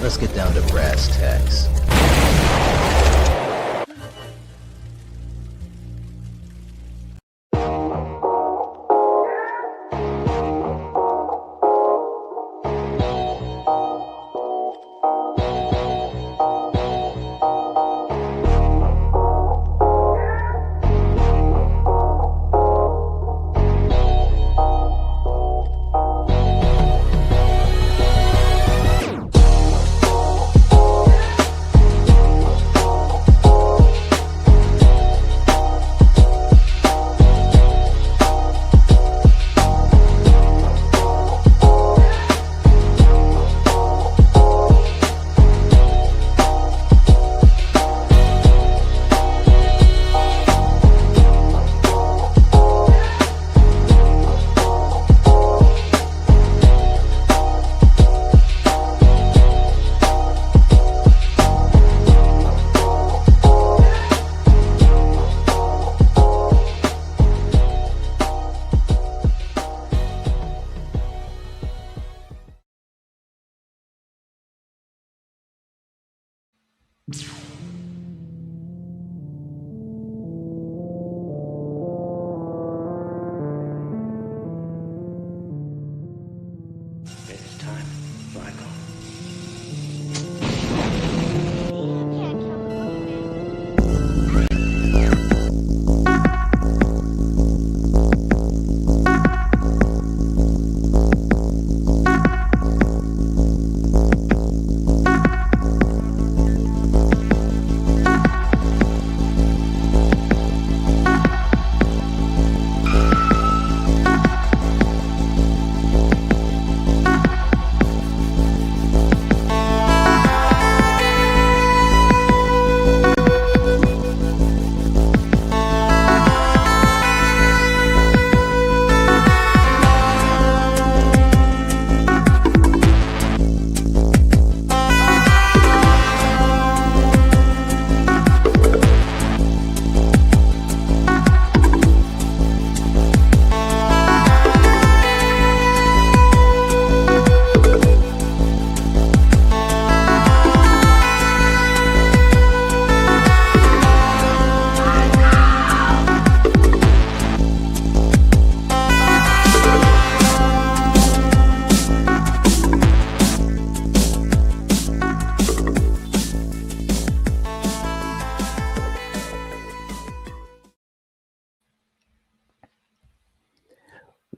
let's get down to brass tacks. It's time, Michael.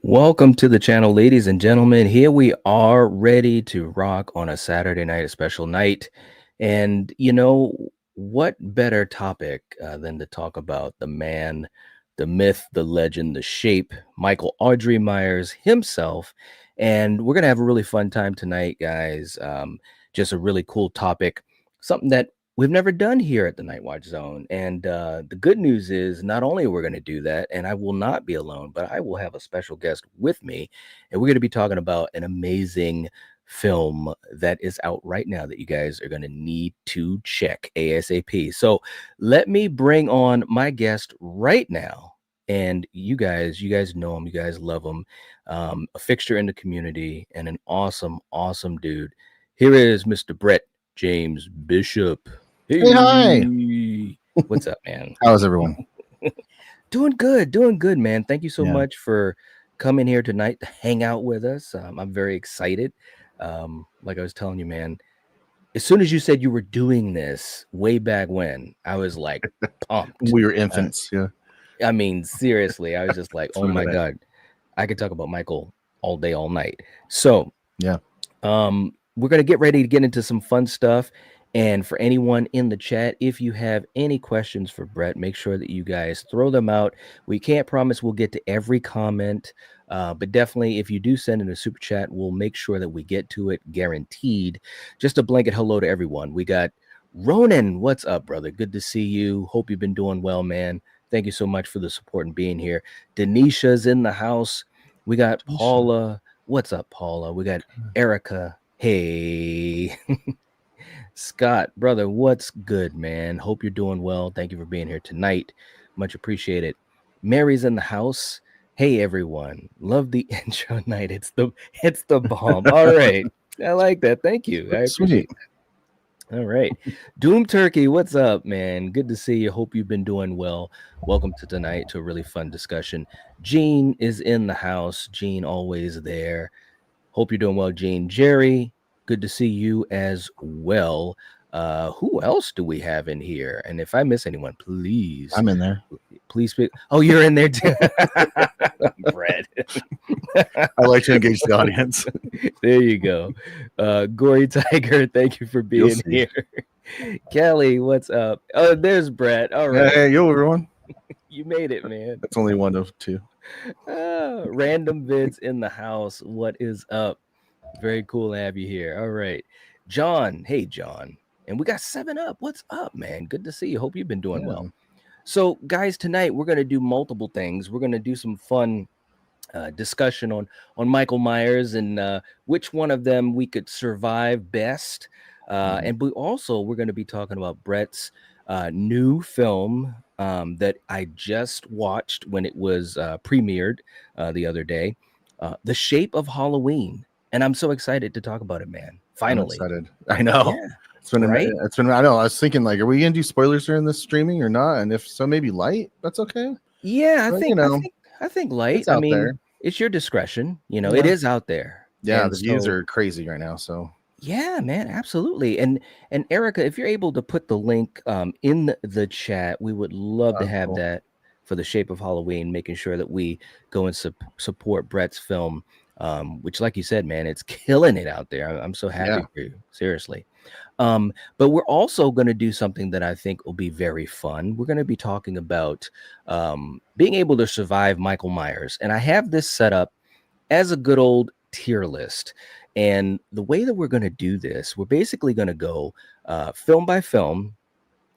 Welcome to the channel, ladies and gentlemen. Here we are, ready to rock on a Saturday night, a special night. And you know, what better topic than to talk about the man, the myth, the legend, the shape, Michael Audrey Myers himself. And we're going to have a really fun time tonight, guys. Just a really cool topic, something that we've never done here at the Night Watch Zone. And the good news is not only are we going to do that, and I will not be alone, but I will have a special guest with me. And we're going to be talking about an amazing film that is out right now that you guys are going to need to check ASAP. So let me bring on my guest right now. And you guys know him, you guys love him. A fixture in the community and an awesome, awesome dude. Here is Mr. Brett James Bishop. Hey, hi. What's up, man? How's everyone? Doing good, man. Thank you so much for coming here tonight to hang out with us. I'm very excited. Like I was telling you, man, as soon as you said you were doing this way back when, I was like pumped. We were infants, yeah. I mean, seriously, I was just like, oh my God, I could talk about Michael all day, all night. So yeah, we're going to get ready to get into some fun stuff. And for anyone in the chat, if you have any questions for Brett, make sure that you guys throw them out. We can't promise we'll get to every comment, but definitely if you do send in a super chat, we'll make sure that we get to it, guaranteed. Just a blanket hello to everyone. We got Ronan. What's up, brother? Good to see you. Hope you've been doing well, man. Thank you so much for the support and being here. Denisha's in the house. We got Paula. What's up, Paula? We got Erica. Hey. Scott, brother, what's good, man? Hope you're doing well. Thank you for being here tonight. Much appreciated. Mary's in the house. Hey, everyone. Love the intro night. It's the bomb. All right. I like that. Thank you. I appreciate it. All right. Doom Turkey, what's up, man? Good to see you. Hope you've been doing well. Welcome to tonight to a really fun discussion. Gene is in the house. Gene always there. Hope you're doing well, Gene. Jerry, good to see you as well. Who else do we have in here? And if I miss anyone, please, I'm in there. please speak. Oh, you're in there too. Brad. I like to engage the audience. There you go. Gory Tiger, thank you for You'll being see. here. Kelly, what's up? Oh, there's Brett. All right. Hey, yo, everyone. You made it, man. That's only one of two. Random vids in the house. What is up? Very cool to have you here. All right. John. Hey, John. And we got 7 Up. What's up, man? Good to see you. Hope you've been doing well. So, guys, tonight we're going to do multiple things. We're going to do some fun discussion on Michael Myers and which one of them we could survive best. And we're going to be talking about Brett's new film that I just watched when it was premiered the other day, The Shape of Halloween. And I'm so excited to talk about it, man. Finally. I'm excited. I know. Yeah. It's been Right? it's been I know. I was thinking, like, are we gonna do spoilers during this streaming or not? And if so, maybe light. That's okay. Yeah, But, I think light. it's out there. It's your discretion. It Yeah. is out there. Yeah, And the views so- are crazy right now. So Yeah, man, absolutely. And Erica, if you're able to put the link in the chat, we would love to have cool. that for The Shape of Halloween, making sure that we go and support Brett's film, which, like you said, man, it's killing it out there. I'm so happy for you, seriously. But we're also going to do something that I think will be very fun. We're going to be talking about being able to survive Michael Myers. And I have this set up as a good old tier list. And the way that we're going to do this, we're basically going to go film by film,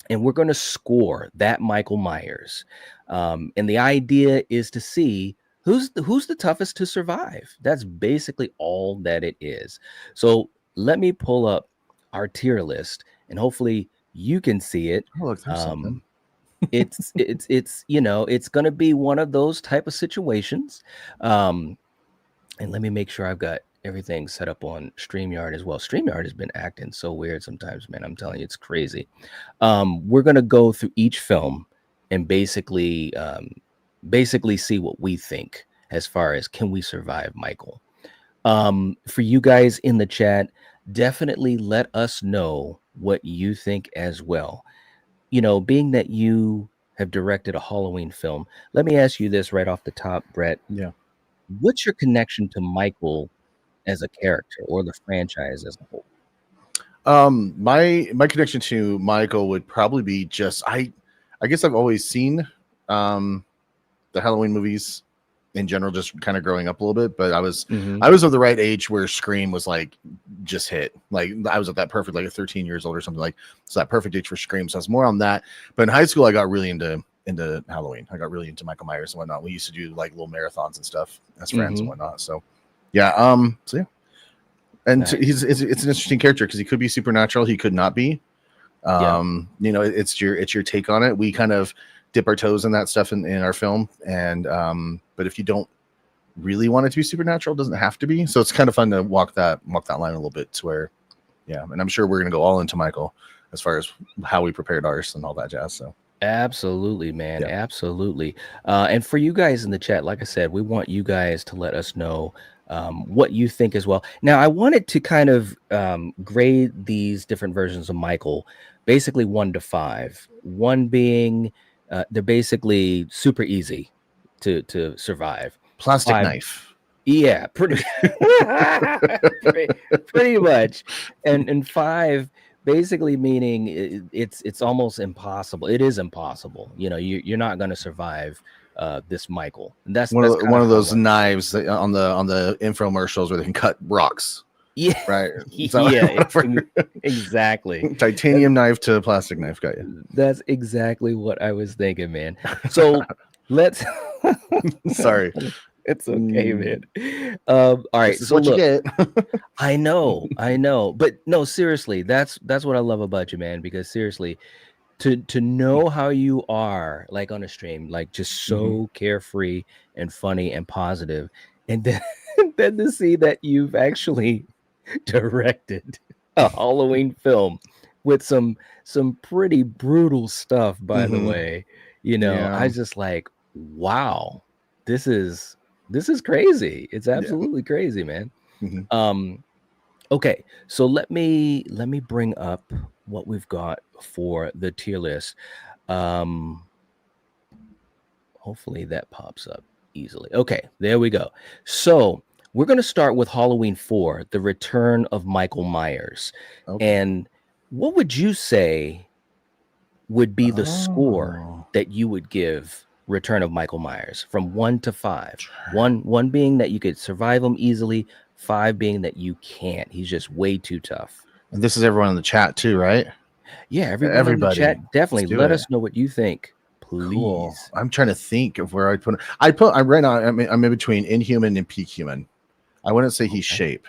and we're going to score that Michael Myers. And the idea is to see who's the toughest to survive. That's basically all that it is. So let me pull up our tier list, and hopefully you can see it. oh, look, there's something. It's it's going to be one of those type of situations. And let me make sure I've got everything set up on StreamYard as well. StreamYard has been acting so weird sometimes, man. I'm telling you, it's crazy. We're going to go through each film and basically see what we think as far as can we survive Michael. For you guys in the chat, definitely let us know what you think as well. Being that you have directed a Halloween film, let me ask you this right off the top, Brett. Yeah. What's your connection to Michael as a character or the franchise as a whole? My connection to Michael would probably be just I guess I've always seen the Halloween movies in general, just kind of growing up a little bit, but I was of the right age where Scream was like just hit. Like I was at that perfect, like 13 years old or something, like so that perfect age for Scream. So I was more on that. But in high school, I got really into Halloween. I got really into Michael Myers and whatnot. We used to do like little marathons and stuff as friends and whatnot. So yeah. And Nice. it's an interesting character because he could be supernatural, he could not be. It's your take on it. We kind of dip our toes in that stuff in our film, and but if you don't really want it to be supernatural, it doesn't have to be. So it's kind of fun to walk that line a little bit to where, and I'm sure we're gonna go all into Michael as far as how we prepared ours and all that jazz. So Absolutely, man. Yeah. Absolutely. And for you guys in the chat, like I said, we want you guys to let us know what you think as well. Now, I wanted to kind of grade these different versions of Michael, basically 1 to 5. 1 being they're basically super easy to survive. Plastic 5, knife. Yeah, pretty much. And 5 basically meaning it's almost impossible. It is impossible. You're not going to survive this Michael. And that's one of those knives that on the infomercials where they can cut rocks. Yeah, right. Exactly. Titanium knife to plastic knife. Got you. That's exactly what I was thinking, man. So let's. Sorry. It's okay, man. All right. So what you get. I know. But no, seriously, that's what I love about you, man. Because seriously, to know how you are, like on a stream, like just so carefree and funny and positive, and then to see that you've actually directed a Halloween film with some pretty brutal stuff, by the Hmm. way. You know, I Yeah. was just like, wow, this is crazy. It's Yeah. absolutely crazy, man. Hmm. Um, okay, so let me bring up what we've got for the tier list. Um, hopefully that pops up easily. Okay, there we go. So we're going to start with Halloween 4, The Return of Michael Myers. Okay. And what would you say would be the score Oh. that you would give Return of Michael Myers from 1 to 5? One being that you could survive him easily, 5 being that you can't. He's just way too tough. And this is everyone in the chat too, right? Yeah, everyone in the Everybody, chat, let's definitely do let it. us know what you think, Cool. please. I'm trying to think of where I'd put. I'm right now. I'm in between Inhuman and Peak Human. I wouldn't say he's Okay. shape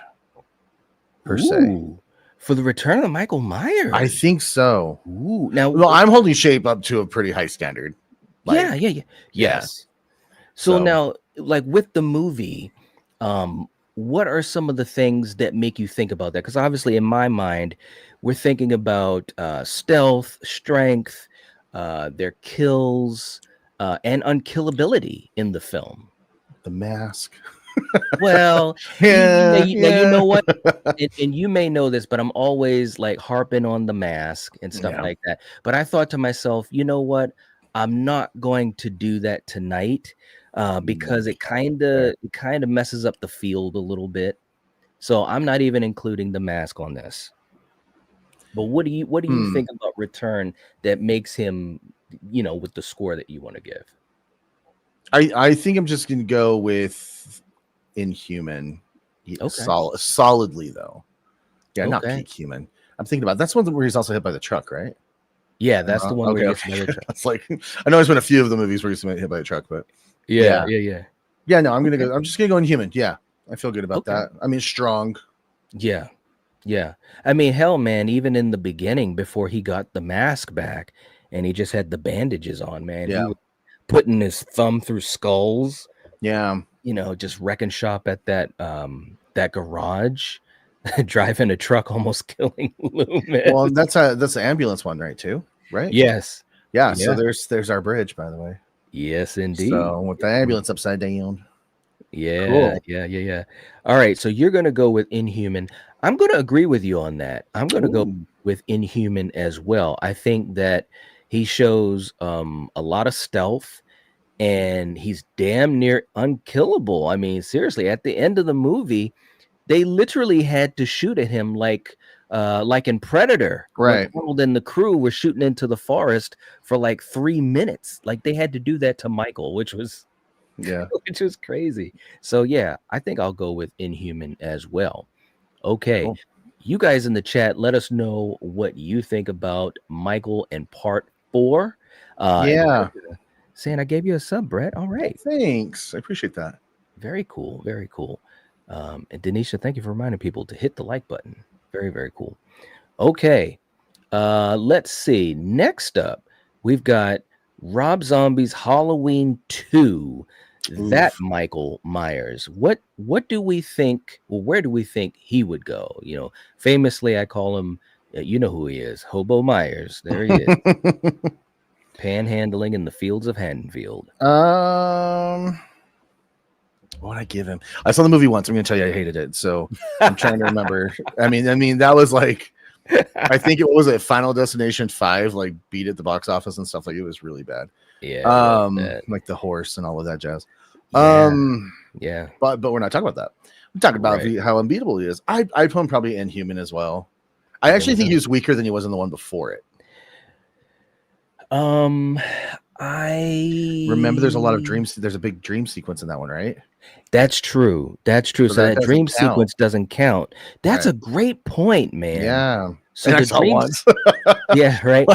per se. Ooh, for the Return of Michael Myers. I think so. Ooh, now, Well, I'm holding shape up to a pretty high standard. yeah, Like, yeah. yes. So So now, like with the movie, what are some of the things that make you think about that? Because obviously, in my mind, we're thinking about stealth, strength, their kills, and unkillability in the film. the mask. Well, Yeah, now you yeah, know what, and you may know this, but I'm always like harping on the mask and stuff yeah. like that. But I thought to myself, you know what? I'm not going to do that tonight because it Fair. kind of messes up the field a little bit. So I'm not even including the mask on this. But what do you Hmm. think about Return that makes him, with the score that you want to give? I think I'm just gonna go with Inhuman. Yeah, Okay. solidly though. Yeah, not Okay. Peak Human. I'm thinking about that's one where he's also hit by the truck, right? Yeah, that's the one where Okay, he gets okay. another truck. It's like I know there's been a few of the movies where he's been hit by a truck, but Yeah, yeah, yeah. yeah. No, I'm gonna Okay. go. I'm just gonna go Inhuman. Yeah, I feel good about Okay. that. I mean, strong. Yeah. Yeah. I mean, hell, man, even in the beginning, before he got the mask back and he just had the bandages on, man, he Yeah, was putting his thumb through skulls, yeah. just wrecking shop at that garage, driving a truck, almost killing Loomis. Well, that's the ambulance one, right? Too, right? Yes. Yeah. So Yeah. there's our bridge, by the way. Yes, indeed. So with the ambulance upside down, Yeah, cool. yeah. All right, so you're gonna go with Inhuman. I'm gonna agree with you on that. I'm gonna go Ooh, with Inhuman as well. I think that he shows a lot of stealth and he's damn near unkillable. I mean, seriously, at the end of the movie, they literally had to shoot at him like in Predator when right. Arnold and the crew were shooting into the forest for like 3 minutes. Like they had to do that to Michael, which was Yeah. which was crazy. So yeah, I think I'll go with Inhuman as well. Okay. Cool. You guys in the chat, let us know what you think about Michael and part 4. And Yeah. saying I gave you a sub, Brett. All Well, right. thanks. I appreciate that. Very cool. Very cool. And Denisha, thank you for reminding people to hit the like button. Very, very cool. Okay. Let's see. Next up, we've got Rob Zombie's Halloween 2. That Oof. Michael Myers. What do we think? Well, where do we think he would go? Famously, I call him. You know who he is, Hobo Myers. There he is, panhandling in the fields of Haddonfield. What I give him? I saw the movie once. I'm gonna tell you I hated it. So I'm trying to remember. I mean that was like I think it was Final Destination 5, like beat at the box office and stuff. Like it was really bad. Yeah, it was bad. Like the horse and all of that jazz. Yeah, yeah, But we're not talking about that. We're talking about right. how unbeatable he is. I'd put him probably Inhuman as well. I There actually we think go. he was weaker than he was in the one before it. Remember, there's a lot of I dreams. There's a big dream sequence in that one, right? That's true. That's true. So So that that doesn't dream count. sequence doesn't count. That's Right. a great point, man. Yeah. So And I the saw dreams, once. yeah, right.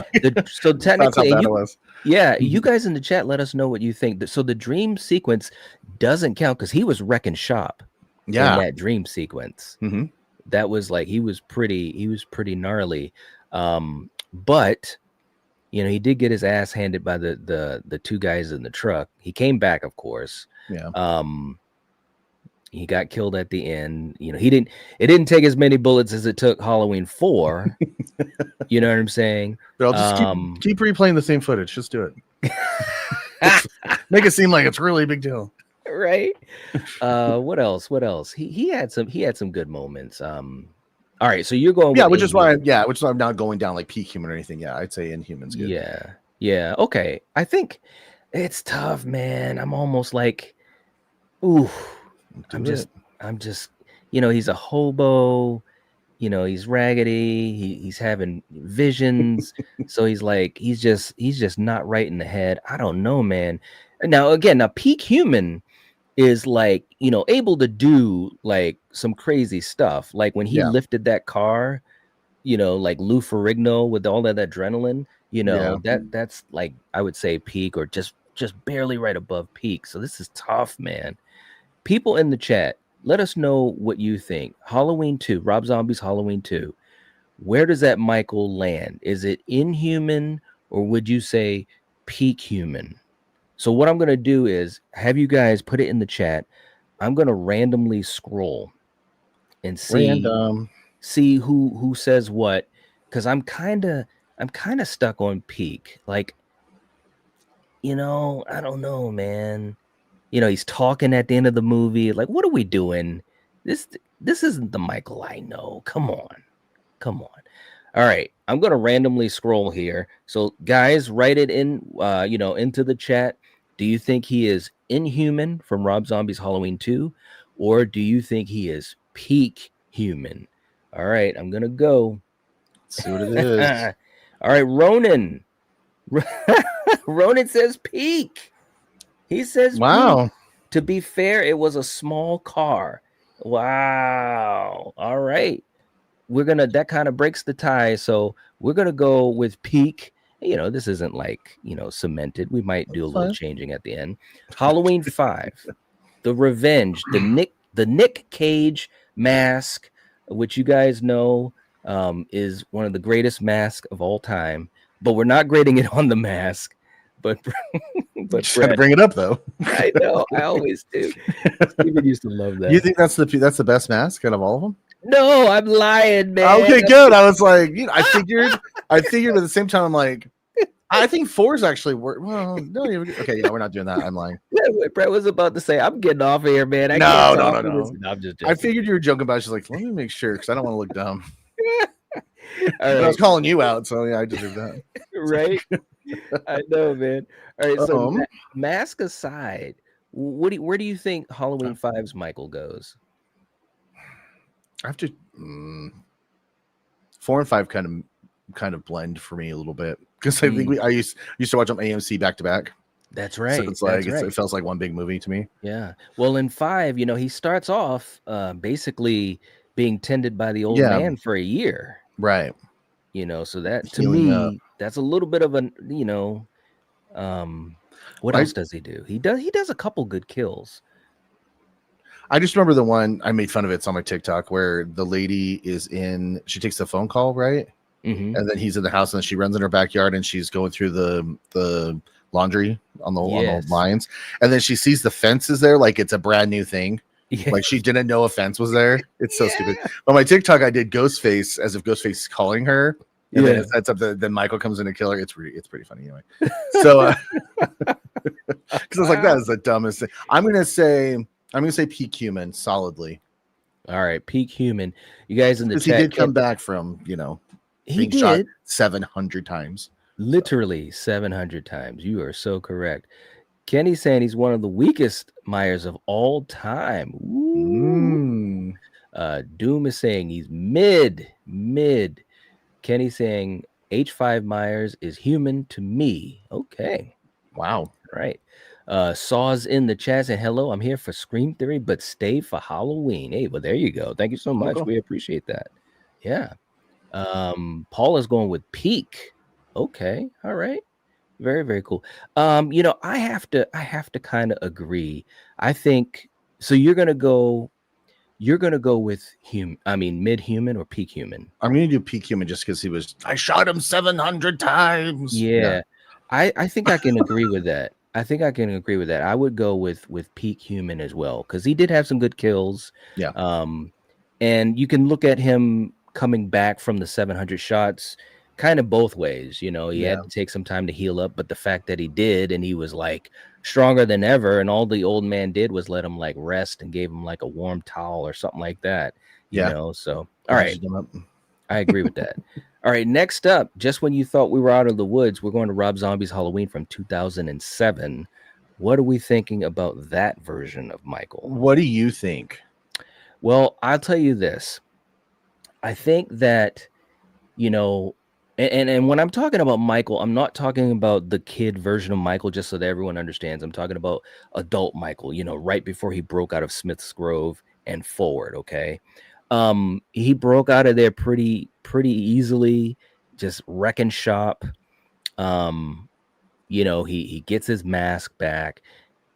So That's how technically, bad it was. you guys in the chat, let us know what you think. So the dream sequence doesn't count because he was wrecking shop in Yeah. that dream sequence. Mm-hmm. That was like he was pretty gnarly. But he did get his ass handed by the two guys in the truck. He came back, of course. Yeah. He got killed at the end. You know, it didn't take as many bullets as it took Halloween 4. You know what I'm saying? But I'll just keep replaying the same footage. Just do it. Make it seem like it's really a big deal. Right. What else? He had some good moments. All right, so you're going which is why Inhuman. I'm not going down like peak human or anything. Yeah, I'd say Inhuman's good. Yeah. Okay. I think it's tough, man. I'm almost like, ooh, I'm just, you know, he's a hobo, you know, he's raggedy, he's having visions. So he's just not right in the head. I don't know, man. Now peak human is like, you know, able to do like some crazy stuff. Like when he lifted that car, you know, like Lou Ferrigno with all that adrenaline, you know, that's like, I would say peak, or just barely right above peak. So this is tough, man. People in the chat, let us know what you think. Halloween 2, Rob Zombie's Halloween 2. Where does that Michael land? Is it Inhuman, or would you say peak human? So what I'm going to do is have you guys put it in the chat. I'm going to randomly scroll and see who says what, because I'm kind of stuck on peak. Like, you know, I don't know, man. You know, he's talking at the end of the movie. Like, what are we doing? This isn't the Michael I know. Come on. All right, I'm gonna randomly scroll here. So, guys, write it in, you know, into the chat. Do you think he is Inhuman from Rob Zombie's Halloween 2, or do you think he is peak human? All right, I'm gonna go. Let's see what it is. All right, Ronan. Ronan says peak. He says, wow. Peak. To be fair, it was a small car. Wow. All right. That kind of breaks the tie. So we're going to go with peak. You know, this isn't like, you know, cemented. We might do a little changing at the end. Halloween 5, The Revenge, the Nick Cage mask, which you guys know is one of the greatest masks of all time. But we're not grading it on the mask. But just had to bring it up though. I know, I always do. Steven used to love that. You think that's the best mask out of all of them? No, I'm lying, man. Okay, good. I was like, you know, I figured, but at the same time, I'm like, I think 4 is actually well. No, okay, yeah, we're not doing that. I'm lying. Brett was about to say, I'm getting off of here, man. No. I'm just joking. I figured you were joking about it. She's like, let me make sure because I don't want to look dumb. All right. I was calling you out, so yeah, I deserve that. Right. I know, man. All right, so mask aside, where do you think Halloween 5's Michael goes? I have to 4 and 5 kind of blend for me a little bit because I think I used to watch them AMC back to back. That's right. So it's like it feels like one big movie to me. Yeah. Well, in 5, you know, he starts off basically being tended by the old man for a year. Right. You know, so that to me, that's a little bit of a, you know, what else does he do? He does a couple good kills. I just remember the one I made fun of. It's on my TikTok where the lady she takes the phone call, right? Mm-hmm. And then he's in the house and she runs in her backyard and she's going through the laundry on the lines. And then she sees the fence is there like it's a brand new thing. Yes. Like she didn't know a fence was there. It's so stupid. On my TikTok, I did Ghostface as if Ghostface is calling her. And then it sets up then Michael comes in to kill her. It's pretty funny anyway. So because I was like, that is the dumbest thing. I'm gonna say peak human solidly. All right, peak human. You guys in the chat. He did come back from, you know, he did shot 700 times. Literally 700 times. You are so correct. Kenny's saying he's one of the weakest Myers of all time. Doom is saying he's mid. Kenny saying H5 Myers is human to me. Okay. Wow. Right. Saw's in the chat saying, hello, I'm here for Scream Theory, but stay for Halloween. Hey, well, there you go. Thank you so much. We appreciate that. Yeah. Paul is going with peak. Okay. All right. Very, very cool. You know, I have to kind of agree. I think so. You're gonna go with mid-human or peak human? I'm gonna do peak human just because I shot him 700 times. Yeah. I think I can agree with that. I think I can agree with that. I would go with peak human as well, because he did have some good kills. Yeah. Um, and you can look at him coming back from the 700 shots kind of both ways. You know, he Yeah. had to take some time to heal up, but the fact that he did, and he was like stronger than ever, and all the old man did was let him like rest and gave him like a warm towel or something like that. You Yeah. know, so all right, Bandaged him up. I agree with that. All right, next up, just when you thought we were out of the woods, we're going to Rob Zombie's Halloween from 2007. What are we thinking about that version of Michael? What do you think? Well, I'll tell you this. I think that, you know, and when I'm talking about Michael, I'm not talking about the kid version of Michael, just so that everyone understands. I'm talking about adult Michael, you know, right before he broke out of Smith's Grove and forward, okay? He broke out of there pretty easily, just wrecking shop. You know, he gets his mask back,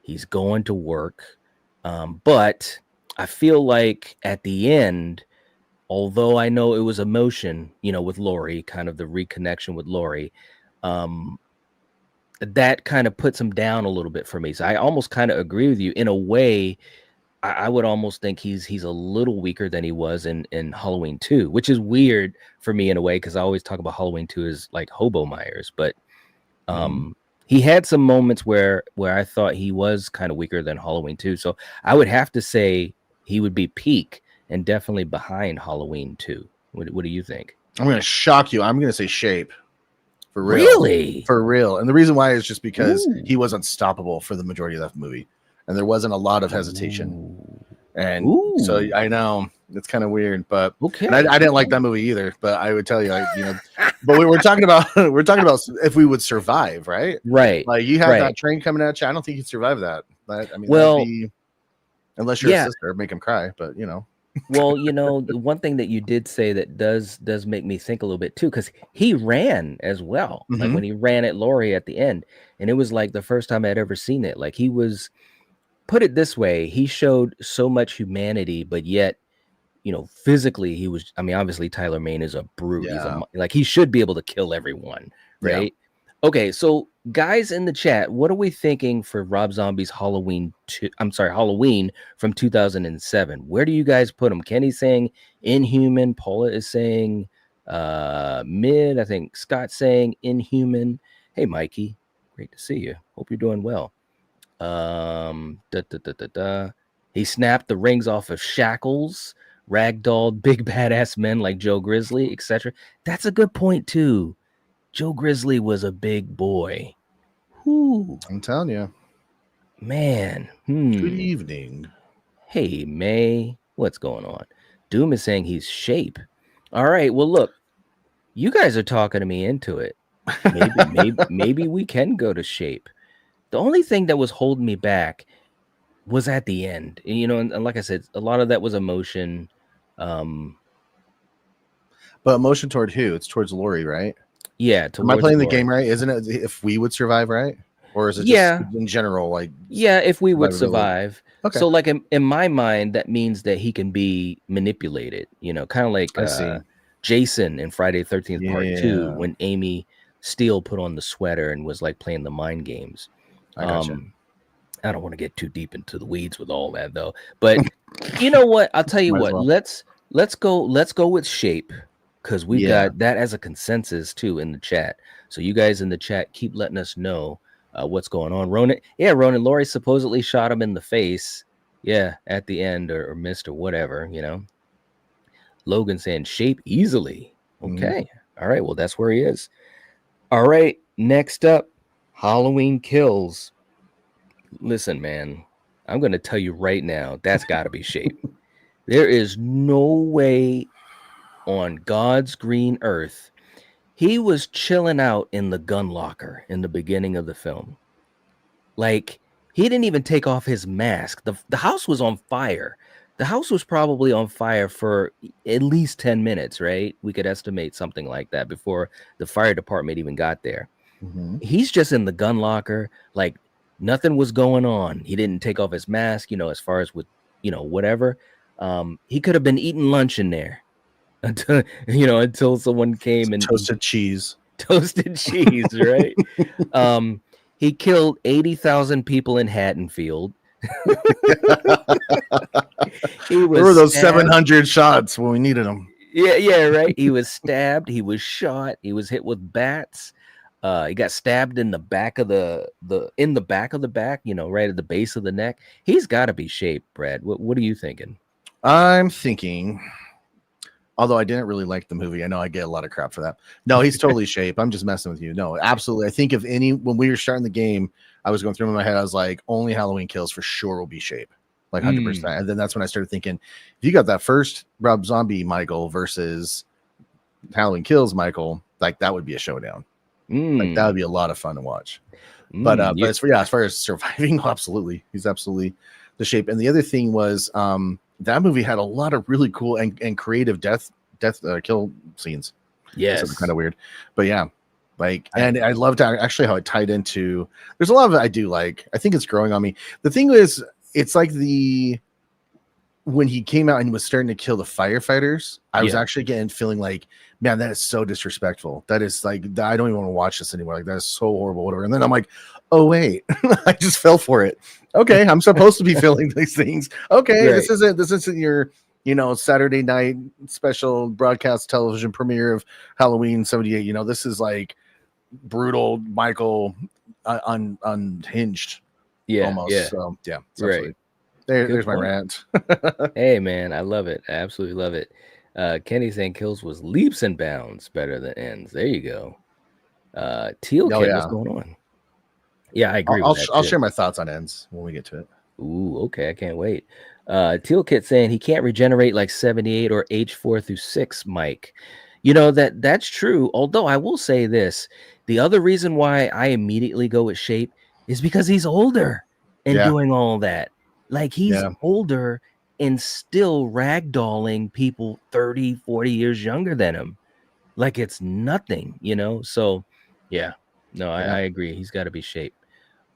he's going to work. But I feel like at the end, although I know it was emotion, you know, with Lori, kind of the reconnection with Lori, that kind of puts him down a little bit for me. So I almost kind of agree with you in a way. I would almost think he's a little weaker than he was in Halloween 2, which is weird for me in a way, because I always talk about Halloween 2 as like Hobo Myers, but he had some moments where I thought he was kind of weaker than Halloween 2. So I would have to say he would be peak and definitely behind Halloween 2. What do you think? I'm going to shock you. I'm going to say Shape. For real. Really? For real. And the reason why is just because Ooh. he was unstoppable for the majority of that movie. And there wasn't a lot of hesitation. Ooh. And Ooh. so I know it's kind of weird, but okay. And I didn't like that movie either, but I would tell you, you know, but we're talking about if we would survive, right? Right. Like you have right. that train coming at you. I don't think you'd survive that. I mean, well, unless you're a sister, make him cry, but you know. Well, you know, the one thing that you did say that does make me think a little bit too, because he ran as well. Like when he ran at Lori at the end, and it was like the first time I'd ever seen it. Like he was, put it this way, he showed so much humanity, but yet, you know, physically he was. I mean, obviously Tyler Mane is a brute. Yeah. Like he should be able to kill everyone, right? Yeah. Okay, so guys in the chat, what are we thinking for Rob Zombie's Halloween from 2007? Where do you guys put him? Kenny's saying Inhuman. Paula is saying mid. I think Scott's saying Inhuman. Hey, Mikey, great to see you. Hope you're doing well. He snapped the rings off of shackles, ragdolled big badass men like Joe Grizzly, etc. That's a good point too. Joe Grizzly was a big boy. Whew. I'm telling you. Man. Good evening. Hey, May. What's going on? Doom is saying he's Shape. All right. Well, look, you guys are talking to me into it. Maybe we can go to Shape. The only thing that was holding me back was at the end. And, you know, and like I said, a lot of that was emotion. But emotion toward who? It's towards Lori, right? Yeah. Am I playing the game right? Isn't it if we would survive, right? Or is it just in general? Like, yeah, if we would survive. Okay. So like in my mind, that means that he can be manipulated, you know, kind of like Jason in Friday the 13th Part 2, when Amy Steele put on the sweater and was like playing the mind games. I gotcha. I don't want to get too deep into the weeds with all that though. But you know what? I'll tell you what. Well. Let's go with Shape, because we got that as a consensus too in the chat. So you guys in the chat keep letting us know what's going on. Ronan, Lori supposedly shot him in the face. Yeah, at the end or missed or whatever, you know. Logan saying Shape easily. Okay. All right. Well, that's where he is. All right. Next up, Halloween Kills. Listen, man, I'm going to tell you right now, that's got to be Shape. There is no way on God's green earth he was chilling out in the gun locker in the beginning of the film. Like, he didn't even take off his mask. The house was on fire. The house was probably on fire for at least 10 minutes, right? We could estimate something like that before the fire department even got there. He's just in the gun locker, like nothing was going on. He didn't take off his mask, you know, as far as with, you know, whatever. He could have been eating lunch in there until someone came and toasted cheese, right? He killed 80,000 people in Haddonfield. He There was were those stabbed. 700 shots when we needed them. Yeah, right. He was stabbed. He was shot. He was hit with bats. He got stabbed in the back of the back of the back. Right at the base of the neck. He's got to be shaped, Brad. What are you thinking? I'm thinking, although I didn't really like the movie, I know I get a lot of crap for that. No, he's totally shape. I'm just messing with you. No, absolutely. I think when we were starting the game, I was going through in my head. I was like, only Halloween Kills for sure will be shape, like 100%. And then that's when I started thinking, if you got that first Rob Zombie Michael versus Halloween Kills Michael, like that would be a showdown. Like that would be a lot of fun to watch. But as far as surviving, absolutely, he's absolutely the shape. And the other thing was, that movie had a lot of really cool and creative death kill scenes. Yes, kind of weird, but yeah, like, and I loved actually how it tied into. There's a lot of it I do like. I think it's growing on me. The thing is, it's like when he came out and was starting to kill the firefighters, I was actually feeling like, man, that is so disrespectful. That is like, I don't even want to watch this anymore. Like, that is so horrible, whatever. And then I'm like, oh wait, I just fell for it. Okay, I'm supposed to be feeling these things. Okay, right. This isn't your Saturday night special broadcast television premiere of Halloween '78. This is like brutal Michael unhinged. Almost. Yeah. So yeah, right. There's my rant. Hey man, I love it. I absolutely love it. Kenny saying Kills was leaps and bounds better than ends. There you go. Teal Kid, what's going on? Yeah, I agree. I'll share my thoughts on ends when we get to it. Ooh, okay, I can't wait. Teal Kid saying he can't regenerate like 78 or H4 through 6, Mike. That's true. Although I will say this, the other reason why I immediately go with shape is because he's older and doing all that. Like he's older and still ragdolling people 30, 40 years younger than him. Like it's nothing, So yeah, no, I agree. He's got to be shape.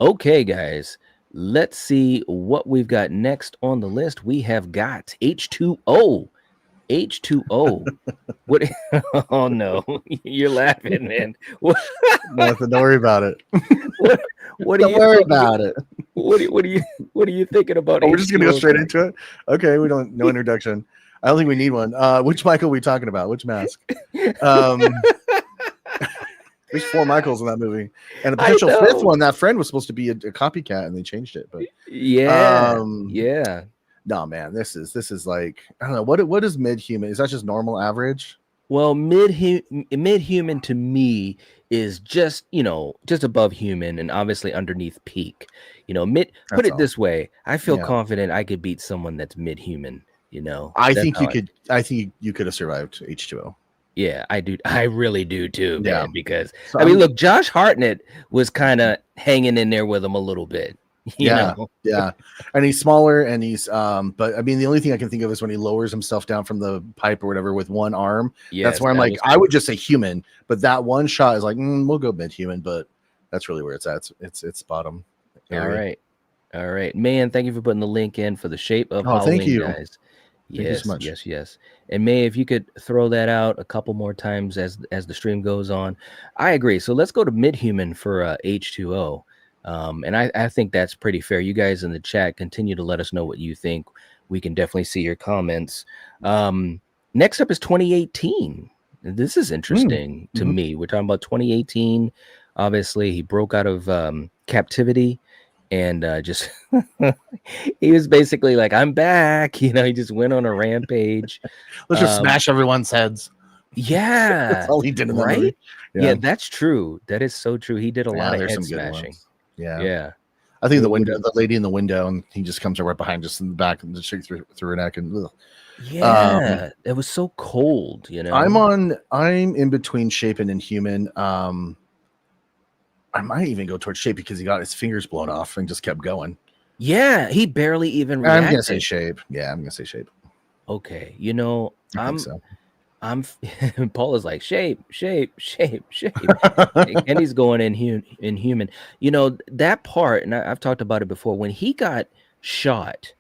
Okay, guys, let's see what we've got next on the list. We have got H2O. H2O. What? Oh no, you're laughing, man. Nothing. Don't worry about it. What don't worry about it. What are you thinking about? We're just gonna go straight into it. Okay, we don't no introduction. I don't think we need one. Which Michael are we talking about? Which mask? There's 4 Michaels in that movie, and a potential 5th one. That friend was supposed to be a copycat, and they changed it. But yeah. No, man, this is like, I don't know what is mid-human. Is that just normal average? Well, mid-human to me is just just above human and obviously underneath peak. Put it this way, I feel confident I could beat someone that's mid-human. I think you could. I think you could have survived H2O. Yeah, I do. I really do too, man. Because look, Josh Hartnett was kind of hanging in there with him a little bit. Yeah, and he's smaller, and he's but I mean, the only thing I can think of is when he lowers himself down from the pipe or whatever with one arm. That's where I'm like, I would just say human, but that one shot is like, we'll go mid-human, but that's really where it's at. It's bottom area. All right, man. Thank you for putting the link in for the shape of Halloween, thank you. guys. Thank you so much. Yes. And May, if you could throw that out a couple more times as the stream goes on. I agree. So let's go to mid-human for H2O. And I think that's pretty fair. You guys in the chat continue to let us know what you think. We can definitely see your comments. Next up is 2018. This is interesting to me. We're talking about 2018. Obviously, he broke out of captivity and just he was basically like, I'm back. He just went on a rampage. Let's just smash everyone's heads. Yeah. That's all he did in that movie. Yeah, that's true. That is so true. He did a lot of head smashing. Yeah. I think the lady in the window, and he just comes right behind, just in the back, and just shakes through her neck, and it was so cold. I'm in between shape and inhuman. I might even go towards shape because he got his fingers blown off and just kept going. Yeah, he barely even reacted. I'm gonna say shape. Yeah, I'm gonna say shape. Okay, I'm Paul is like shape. And he's going in human. That part, and I've talked about it before, when he got shot,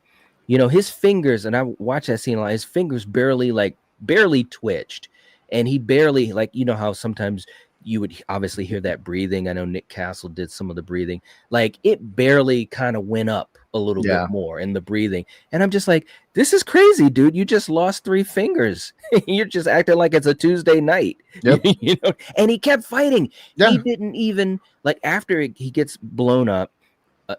his fingers, and I watched that scene a lot, his fingers barely twitched, and he barely, like, how sometimes you would obviously hear that breathing. I know Nick Castle did some of the breathing. Like it barely kind of went up a little bit more in the breathing. And I'm just like, this is crazy, dude. You just lost 3 fingers. You're just acting like it's a Tuesday night. Yep. You know? And he kept fighting. Yeah. He didn't even like after he gets blown up.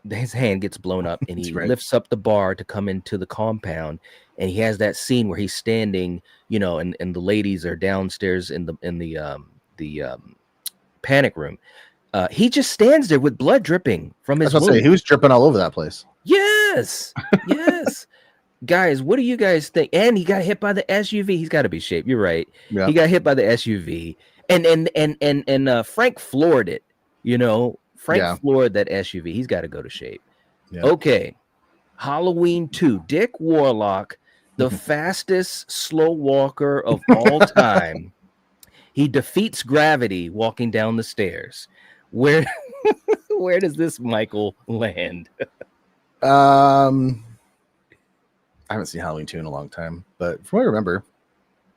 His hand gets blown up and he lifts up the bar to come into the compound, and he has that scene where he's standing, you know, and the ladies are downstairs in the panic room. He just stands there with blood dripping from his wound. He was dripping all over that place. Yes. Guys, what do you guys think? And he got hit by the SUV. He's got to be shaped. You're right. Yeah. He got hit by the SUV, and Frank floored it, you know. Frank floored that SUV. He's got to go to shape. Yeah. Okay. Halloween 2. Dick Warlock, the fastest slow walker of all time. He defeats gravity walking down the stairs. Where does this Michael land? I haven't seen Halloween 2 in a long time, but from what I remember,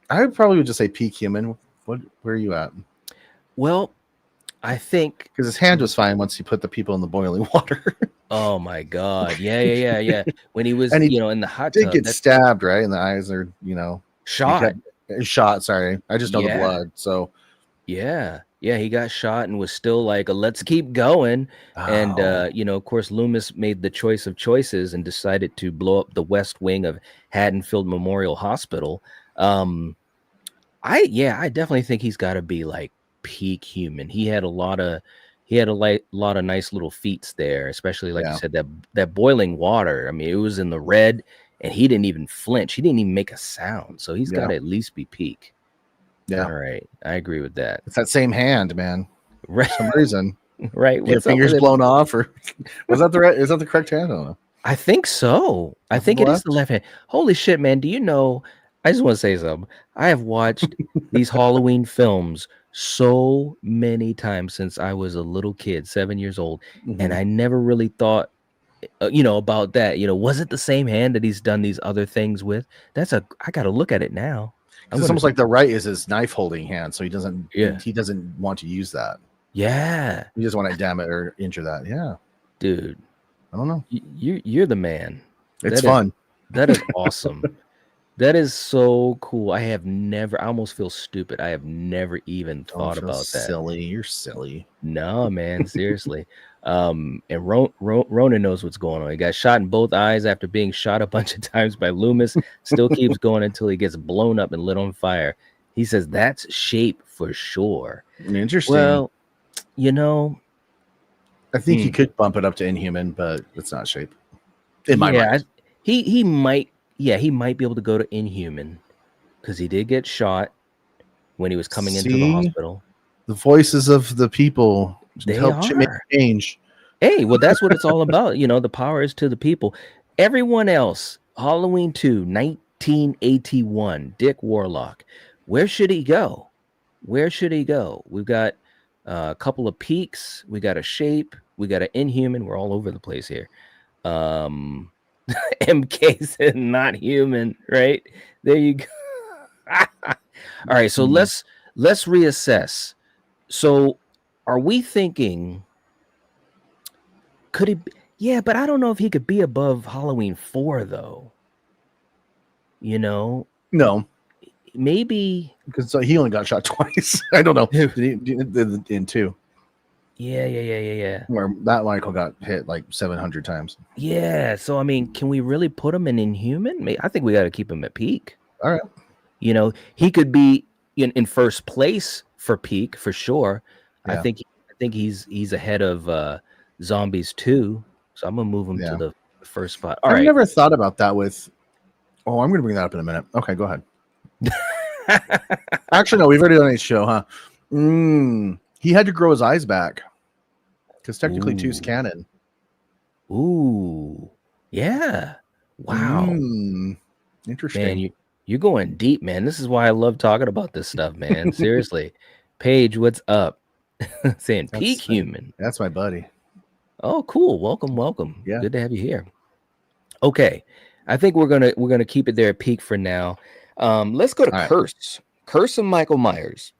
I probably would just say peak human. Where are you at? Well, I think because his hand was fine once he put the people in the boiling water. Oh my God. Yeah. When he was, you know, in the hot tub. Did get stabbed, right? And the eyes are, you know, shot. Sorry. I just know the blood. So yeah, he got shot and was still like, let's keep going. Oh. And you know, of course, Loomis made the choice of choices and decided to blow up the west wing of Haddonfield Memorial Hospital. I definitely think he's got to be like peak human. He had a lot of nice little feats there, especially like you said, that boiling water. I mean, it was in the red and he didn't even flinch. He didn't even make a sound. So he's got to at least be peak. Yeah. All right. I agree with that. It's that same hand, man. Right. For some reason. Right. Your fingers blown off, or is that the correct hand? I don't know. I think so. I think it is the left hand. Holy shit, man. Do you know, I just want to say something. I have watched these Halloween films so many times since I was a little kid, 7 years old, and I never really thought, you know, about that. You know, was it the same hand that he's done these other things with? I got to look at it now. It's almost like the right is his knife holding hand, so he doesn't want to use that. Yeah, he doesn't want to damage or injure that. Yeah, dude, I don't know. You're the man. It's fun. That is awesome. That is so cool. I almost feel stupid. I have never even thought about that. Silly. You're silly. No, man, seriously. And Ronan knows what's going on. He got shot in both eyes after being shot a bunch of times by Loomis. Still keeps going until he gets blown up and lit on fire. He says that's shape for sure. Interesting. Well, you know, I think he could bump it up to Inhuman, but it's not shape. In my mind. He might. Yeah, he might be able to go to Inhuman because he did get shot when he was coming into the hospital. The voices of the people help make change. Hey, well, that's what it's all about. You know, the power is to the people. Everyone else, Halloween 2, 1981, Dick Warlock. Where should he go? We've got a couple of peaks. We got a shape. We got an Inhuman. We're all over the place here. MK said not human, right? There you go. All right, so let's reassess. So are we thinking could he but I don't know if he could be above Halloween 4 though. You know? No. Maybe because he only got shot twice. I don't know. In 2. Yeah. Where that Michael got hit like 700 times. Yeah. So, I mean, can we really put him in Inhuman? I think we got to keep him at peak. All right. You know, he could be in first place for peak for sure. Yeah. I think he's ahead of Zombies 2. So I'm going to move him to the first spot. All right. I've never thought about that with... Oh, I'm going to bring that up in a minute. Okay, go ahead. Actually, no, we've already done a show, huh? He had to grow his eyes back because technically 2's canon. Ooh, yeah. Wow. Interesting. Man, you're going deep, man. This is why I love talking about this stuff, man. Seriously. Paige, what's up? Saying peak human. That's my buddy. Oh, cool. Welcome. Yeah. Good to have you here. Okay. I think we're gonna keep it there at peak for now. Let's go to Curse. Curse of Michael Myers.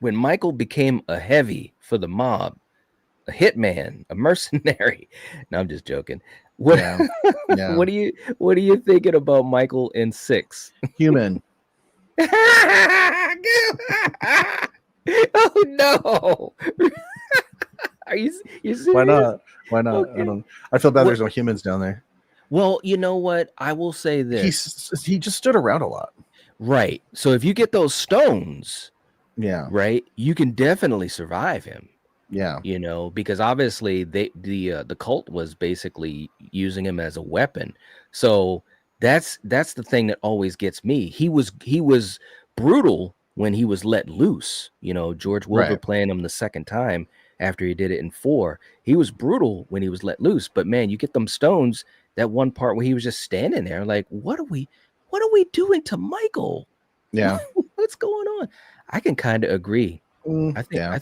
when Michael became a heavy for the mob, a hitman, a mercenary. No, I'm just joking. What Yeah. Yeah. what are you thinking about Michael in 6? Human. Oh no. Are you Why serious? not? Why not? Okay. I feel bad What, there's no humans down there. well, you know what? I will say this. He just stood around a lot. Right. So if you get those stones, Yeah. right, you can definitely survive him. Yeah. You know, because obviously the cult was basically using him as a weapon. So that's the thing that always gets me. He was brutal when he was let loose. You know, George Wilbur Right. playing him the second time after he did it in 4. He was brutal when he was let loose. But man, you get them stones. That one part where he was just standing there, like, what are we doing to Michael? Yeah. What's going on? I can kind of agree. I think Yeah. I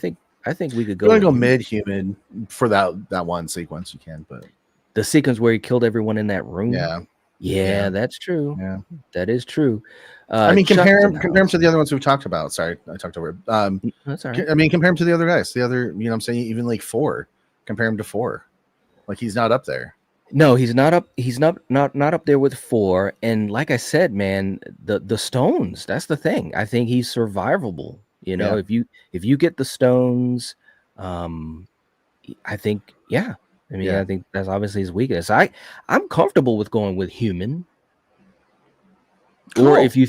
think we could You go want with to go human. mid-human for that one sequence, you can, but The sequence where he killed everyone in that room. yeah. Yeah, that's true. Yeah. That is true. I mean, Chuck's in the compare him house. to the other ones we've talked about. Sorry, I talked over. That's all right. I mean, compare him to the other guys. The other, you know, what I'm saying, even like 4. Compare him to 4. Like he's not up there. No, he's not up. He's not up there with 4. And like I said, man, the stones. That's the thing. I think he's survivable. You know, Yeah. if you get the stones, um, I think yeah. I mean, Yeah. I think that's obviously his weakness. I'm comfortable with going with human. Or Cool. if you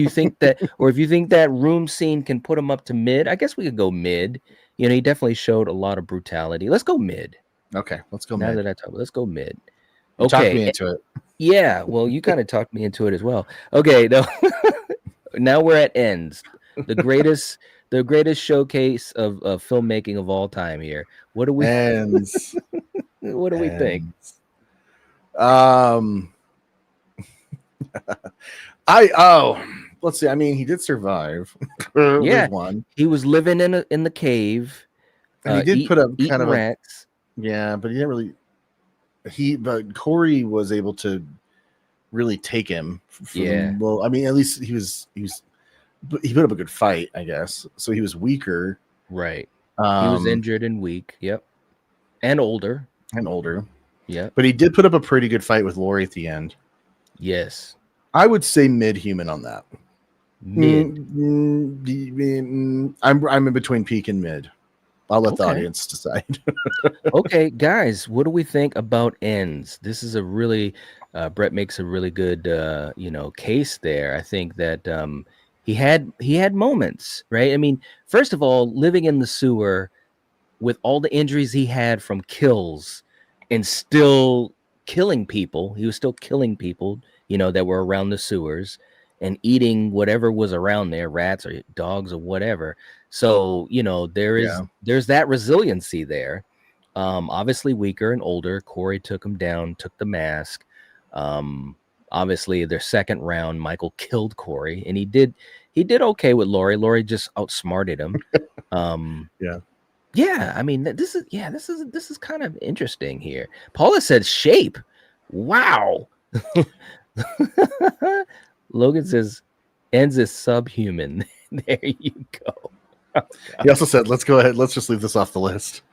think that room scene can put him up to mid, I guess we could go mid. You know, he definitely showed a lot of brutality. Let's go mid. Okay, let's go Now mid. that I talk, let's go mid. You talked Okay. me into it. Yeah. Well, you kind of talked me into it as well. Okay. No. Now we're at ends. The greatest showcase of filmmaking of all time here. What do we Ends. what do we think? Ends. Let's see. I mean, he did survive. Yeah. There's one. He was living in the cave. And he did put up eating kind of rats. yeah, but he didn't really but Corey was able to really take him from, well, I mean, at least he put up a good fight, I guess. So he was weaker. Right. He was injured and weak. Yep. And older. Yeah. But he did put up a pretty good fight with Lori at the end. Yes. I would say mid-human on that. Mid. I'm in between peak and mid. I'll let the audience decide. Okay, guys, what do we think about ends? This is a really Brett makes a really good case there. I think that he had moments, right? I mean, first of all, living in the sewer with all the injuries he had from kills and still killing people, he was still killing people, that were around the sewers and eating whatever was around there, rats or dogs or whatever. So, there's that resiliency there. Obviously weaker and older. Corey took him down, took the mask. Obviously their second round, Michael killed Corey, and he did okay with Lori. Lori just outsmarted him. Yeah, I mean, this is kind of interesting here. Paula said shape. Wow. Logan says ends is subhuman. There you go. Oh, he also said, let's go ahead. Let's just leave this off the list.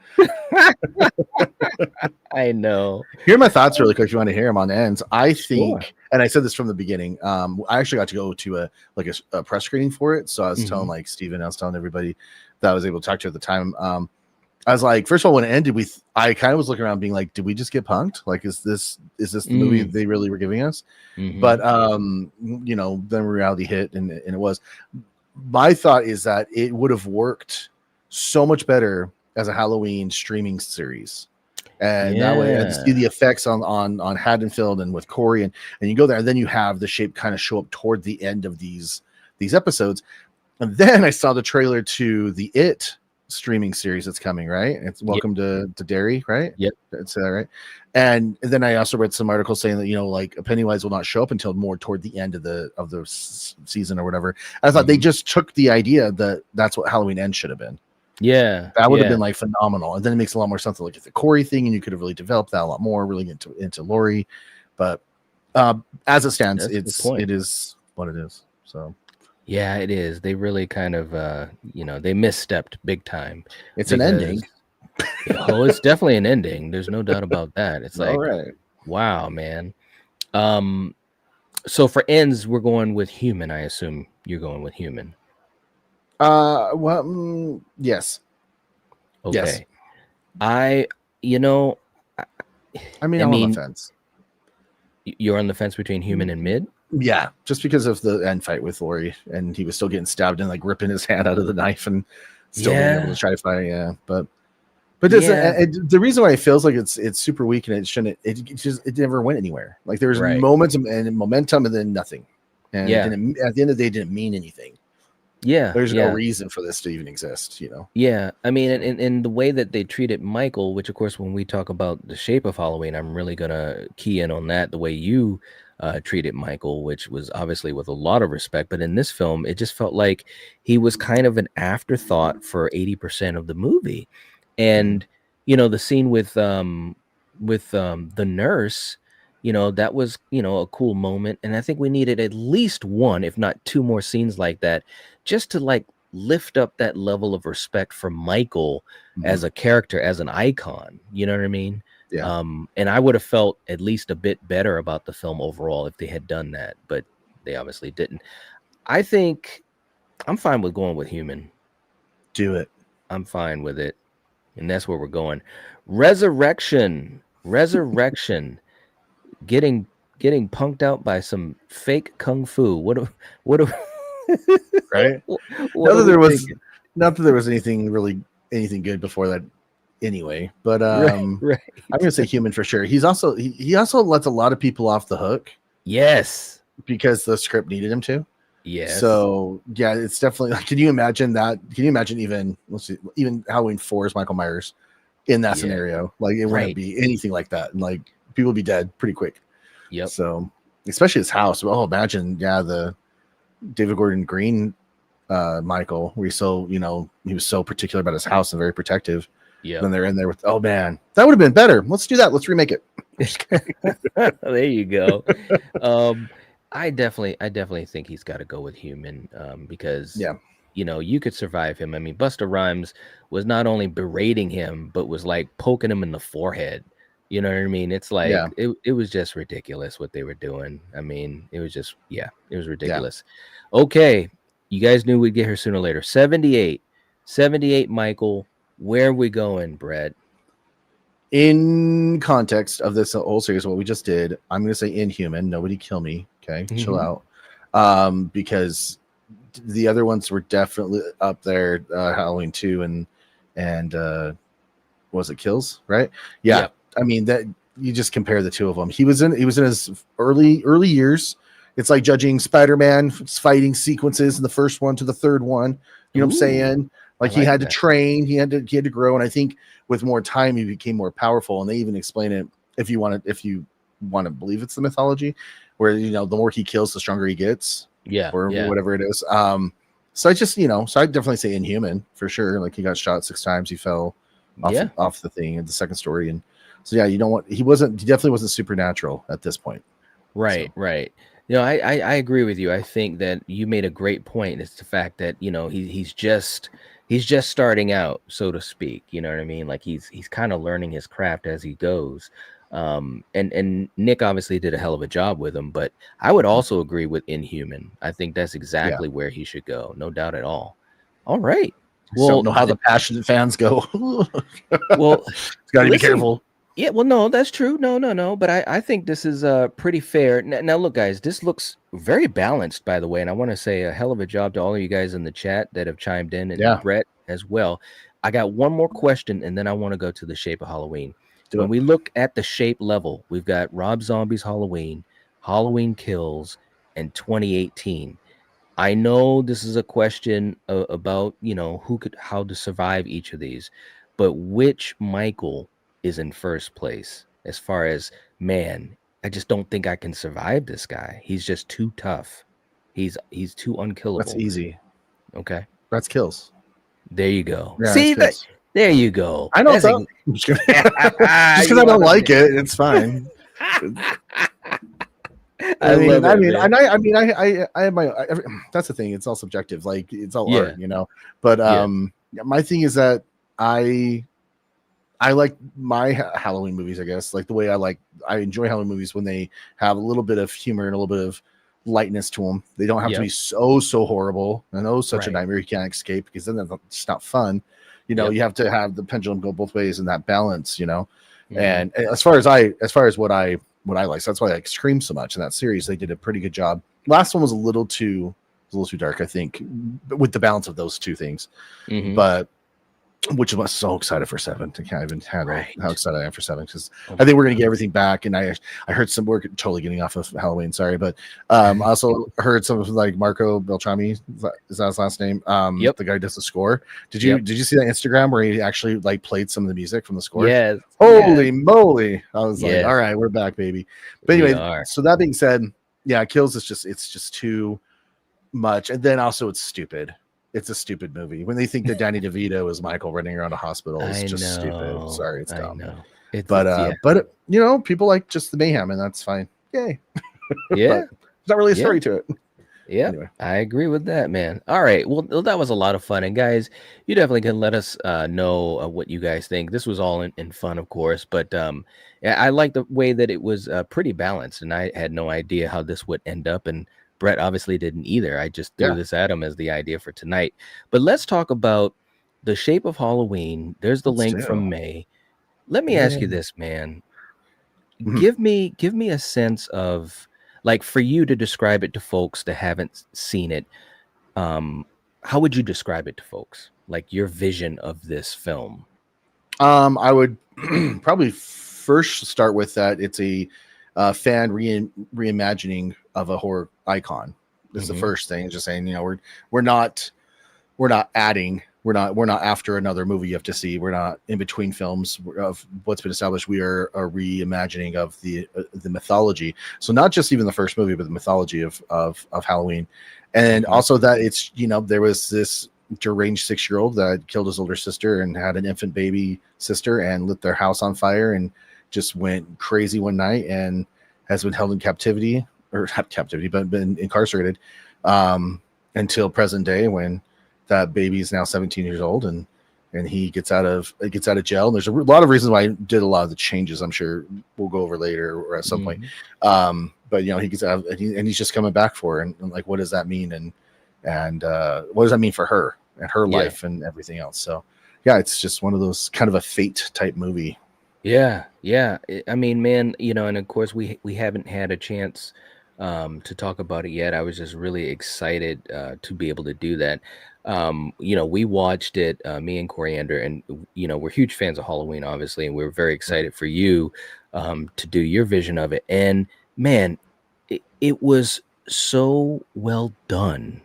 I know. Here are my thoughts really quick if you want to hear them on ends. I think, and I said this from the beginning, I actually got to go to a press screening for it. So I was telling like Steven, I was telling everybody that I was able to talk to at the time. I was like, first of all, when it ended, I kind of was looking around being like, did we just get punked? Like, is this the movie they really were giving us? But then reality hit and it was. My thought is that it would have worked so much better as a Halloween streaming series. And that way I see the effects on Haddonfield and with Corey and you go there and then you have the shape kind of show up toward the end of these episodes. And then I saw the trailer to the It streaming series that's coming, right? It's Welcome to Derry, right? Yep. That's right. And then I also read some articles saying that, like Pennywise will not show up until more toward the end of the season or whatever. I thought they just took the idea that that's what Halloween Ends should have been. Yeah, that would have been like phenomenal. And then it makes a lot more sense, like the Corey thing, and you could have really developed that a lot more, really into Lori. But as it stands, it is what it is. So Yeah, it is. They really kind of, they misstepped big time It's an ending. because, it's definitely an ending. There's no doubt about that. It's All like, right. wow, man. Um, so for ends, we're going with human. I assume you're going with human. Well, yes. Yes. Okay. I, you know, I, I mean, I I'm on the mean, fence. you're on the fence between human and mid. Yeah, just because of the end fight with Lori, and he was still getting stabbed and like ripping his hand out of the knife and still being able Yeah, to try to fight. Yeah, but yeah, the reason why it feels like it's super weak and it shouldn't, it never went anywhere. Like there's right. moments and momentum and then nothing, and it Yeah, didn't, at the end of the day, it didn't mean anything. yeah, There's no yeah. reason for this to even exist, you know. Yeah, I mean, in the way that they treated Michael, which of course, when we talk about the shape of Halloween, I'm really gonna key in on that. The way you treated Michael, which was obviously with a lot of respect, but in this film, it just felt like he was kind of an afterthought for 80% of the movie. And the scene with the nurse, that was a cool moment, and I think we needed at least one, if not two more scenes like that, just to like lift up that level of respect for Michael as a character, as an icon. You know what I mean? Yeah. And I would have felt at least a bit better about the film overall if they had done that, but they obviously didn't. I think I'm fine with going with human. Do it. I'm fine with it. And that's where we're going. Resurrection. Getting punked out by some fake kung fu. What Right. what Not are that we there was, thinking? anything good before that anyway, but Right. I'm gonna say human for sure. He also lets a lot of people off the hook Yes. because the script needed him to. Yes. So yeah, it's definitely like, can you imagine that? Can you imagine even, let's see, even Halloween 4 is Michael Myers in that Yeah. scenario? Like it wouldn't Right. be anything like that. And like people would be dead pretty quick. Yep. So especially his house. Oh, imagine, yeah, the David Gordon Green Michael, where he was so particular about his house and very protective. Yep. Then they're in there with, oh man, that would have been better. Let's do that. Let's remake it. There you go. I definitely think he's got to go with human, because Yeah. you could survive him. I mean, Busta Rhymes was not only berating him, but was like poking him in the forehead. You know what I mean? It's like Yeah. it was just ridiculous what they were doing. I mean, it was just, it was Yeah. ridiculous. Okay, you guys knew we'd get here sooner or later. 78, Michael. Where are we going, Brett? In context of this whole series, what we just did, I'm going to say Inhuman. Nobody kill me. Okay. Chill out. Because the other ones were definitely up there. Halloween 2 and was it Kills, right? Yeah. Yep. I mean, that you just compare the two of them. He was in his early years. It's like judging Spider-Man fighting sequences in the first one to the third one. You know what I'm saying? Like he had to train, he had to grow, and I think with more time he became more powerful. And they even explain it, if you want to believe it's the mythology, where the more he kills, the stronger he gets. Or whatever it is. So I definitely say Inhuman for sure. Like he got shot 6 times, he fell off the thing in the second story, and so he definitely wasn't supernatural at this point. Right. I agree with you. I think that you made a great point. It's the fact that he's just starting out, so to speak. You know what I mean? Like he's kind of learning his craft as he goes. And Nick obviously did a hell of a job with him, but I would also agree with Inhuman. I think that's exactly where he should go, no doubt at all. All right. Well, don't know how the passionate fans go. Well, got to be careful. Yeah, well, no, that's true. No. But I think this is pretty fair. Now, look, guys, this looks very balanced, by the way. And I want to say a hell of a job to all of you guys in the chat that have chimed in, and Brett as well. I got one more question, and then I want to go to the shape of Halloween. When we look at the shape level, we've got Rob Zombie's Halloween, Halloween Kills, and 2018. I know this is a question about, how to survive each of these, but which Michael is in first place as far as, man, I just don't think I can survive this guy. He's just too tough. He's too unkillable. That's easy. Okay. That's Kills. There you go. Yeah, see that? There you go. I know. Just because I don't like it, it's fine. I love it, man. I have that's the thing. It's all subjective. Like it's all Yeah. art, you know. But Yeah. my thing is that I like my Halloween movies. I guess like the way I enjoy Halloween movies when they have a little bit of humor and a little bit of lightness to them. They don't have to Yep. be so horrible. I know such a Right. nightmare you can't escape because then it's just not fun. You know, Yep. you have to have the pendulum go both ways and that balance. You know, Mhm. and as far as what I like, so that's why I like Scream so much in that series. They did a pretty good job. Last one was a little too dark, I think, with the balance of those two things. Mhm. But which was so excited for 7. I can't even handle how Right. excited I am for 7 because Oh I my think we're gonna get gosh. everything back. And I heard some work totally getting off of Halloween, sorry, but I also heard some of like Marco Beltrami, is that his last name? Yep. The guy who does the score. Yep. Did you see that Instagram where he actually like played some of the music from the score? Yes. Yes. Holy moly! I was like, all Yes. right, we're back, baby. But We anyway, are. so that being said, yeah, Kills is just too much, and then also it's stupid. It's a stupid movie. When they think that Danny DeVito is Michael running around a hospital, is I just stupid. know. Sorry, it's I dumb. know. It's But yeah. you know, people like just the mayhem, and that's fine. Yay! Yeah. But there's not really a Yeah. story to it. Yep, Anyway, I agree with that, man. All right, well, that was a lot of fun, and guys, you definitely can let us know what you guys think. This was all in fun, of course, but yeah, I like the way that it was pretty balanced, and I had no idea how this would end up, and Brett obviously didn't either. I just threw yeah, this at him as the idea for tonight. But let's talk about The Shape of Halloween. There's the let's link do. from May. Let me ask Yeah. you this, man. Mhm. Give me a sense of, like, for you to describe it to folks that haven't seen it. um, how would you describe it to folks? Like your vision of this film? I would probably first start with that it's a fan reimagining of a horror icon. This is the Mhm. first thing. Just saying, you know, we're not we're not adding. We're not after another movie you have to see. We're not in between films of what's been established. We are a reimagining of the mythology. So not just even the first movie, but the mythology of Halloween, and Mhm. also that it's, you know, there was this deranged 6-year-old that killed his older sister and had an infant baby sister and lit their house on fire and just went crazy one night and has been held in captivity, or not captivity, but been incarcerated until present day when that baby is now 17 years old and he gets out of jail. And there's a lot of reasons why I did a lot of the changes. I'm sure we'll go over later or at some point. Mhm. But you know, he gets out and he's just coming back for her. And like, what does that mean? And what does that mean for her and her Yeah. life and everything else? So yeah, it's just one of those kind of a fate type movie. Yeah. Yeah. I mean, man, and of course we haven't had a chance to talk about it yet. I was just really excited to be able to do that. We watched it, me and Coriander, and we're huge fans of Halloween, obviously, and we're very Right. excited for you to do your vision of it. And man, it was so well done.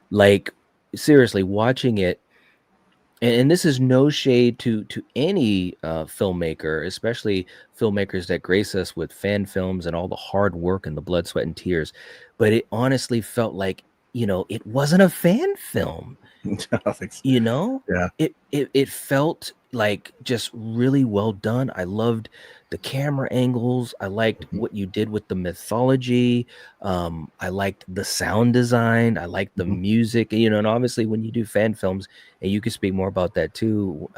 Like, seriously, watching it, and this is no shade to any filmmaker, especially filmmakers that grace us with fan films and all the hard work and the blood, sweat, and tears. But it honestly felt like, it wasn't a fan film. I think so. You know, Yeah. it felt like just really well done. I loved the camera angles. I liked Mhm. what you did with the mythology. I liked the sound design. I liked the Mhm. music. And obviously, when you do fan films, and you can speak more about that too,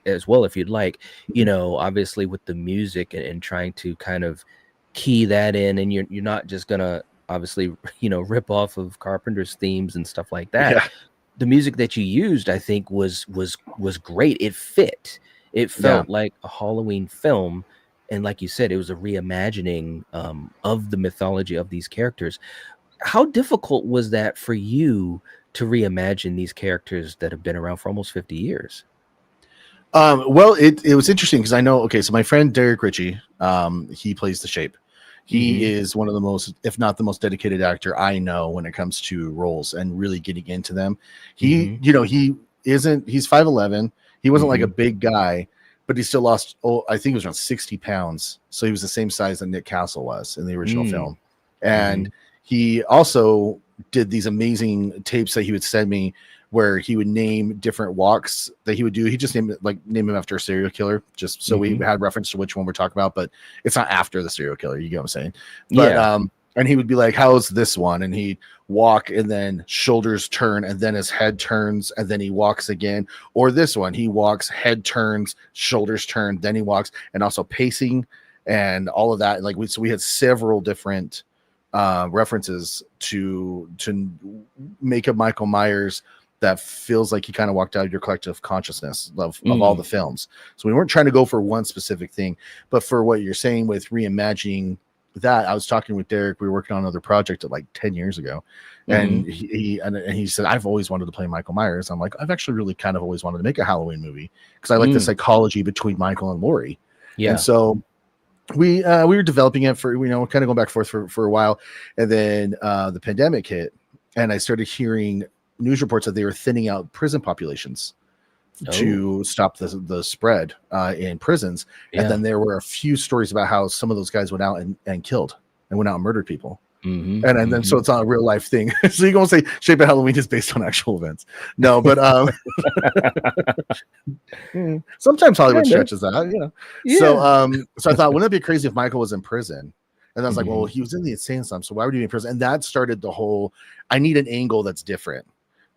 as well if you'd like. Obviously with the music and trying to kind of key that in, and you're not just gonna obviously rip off of Carpenter's themes and stuff like that. Yeah. The music that you used, I think, was great. It fit. It Yeah. felt like a Halloween film, and like you said, it was a reimagining of the mythology of these characters. How difficult was that for you to reimagine these characters that have been around for almost 50 years? Well, it was interesting because I know. Okay, so my friend Derek Ritchie, he plays the Shape. He Mhm. is one of the most, if not the most dedicated actor I know when it comes to roles and really getting into them. He, Mhm. you know, he's 5'11". He wasn't like a Mhm. big guy, but he still lost, oh, I think it was around 60 pounds. So he was the same size that Nick Castle was in the original Mm. film. And Mhm. he also did these amazing tapes that he would send me where he would name different walks that he would do. He just name him after a serial killer, just so we Mhm. had reference to which one we're talking about, but it's not after the serial killer. You get what I'm saying? But Yeah. And he would be like, how's this one? And he'd walk and then shoulders turn and then his head turns and then he walks again. Or this one, he walks, head turns, shoulders turn, then he walks, and also pacing and all of that. Like so we had several different references to make a Michael Myers that feels like he kind of walked out of your collective consciousness of all the films. So we weren't trying to go for one specific thing, but for what you're saying with reimagining that, I was talking with Derek. We were working on another project like 10 years ago, and he said, I've always wanted to play Michael Myers. I'm like, I've actually really kind of always wanted to make a Halloween movie because I like the psychology between Michael and Laurie. Yeah. And so we were developing it for, kind of going back and forth for a while. And then the pandemic hit and I started hearing news reports that they were thinning out prison populations to stop the spread in prisons. Yeah. And then there were a few stories about how some of those guys went out and killed and went out and murdered people. And then so it's not a real life thing. So you gonna say Shape of Halloween is based on actual events? No, but sometimes Hollywood stretches that, Yeah. So I thought, wouldn't it be crazy if Michael was in prison? And I was like, well, he was in the insane asylum, so why would he be in prison? And that started the whole, I need an angle that's different.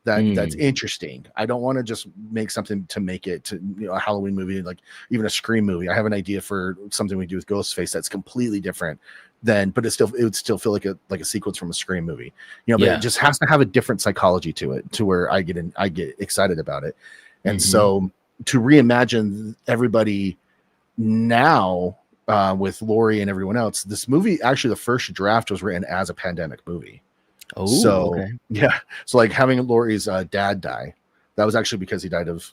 That's interesting. I don't want to just make something to make it to a Halloween movie, like even a Scream movie. I have an idea for something we do with Ghostface that's completely different but it would still feel like a sequence from a Scream movie, but it just has to have a different psychology to it, to where I get excited about it. And so to reimagine everybody now with Laurie and everyone else, this movie, actually the first draft was written as a pandemic movie. Oh, so okay. Yeah. So like having Laurie's dad die, that was actually because he died of,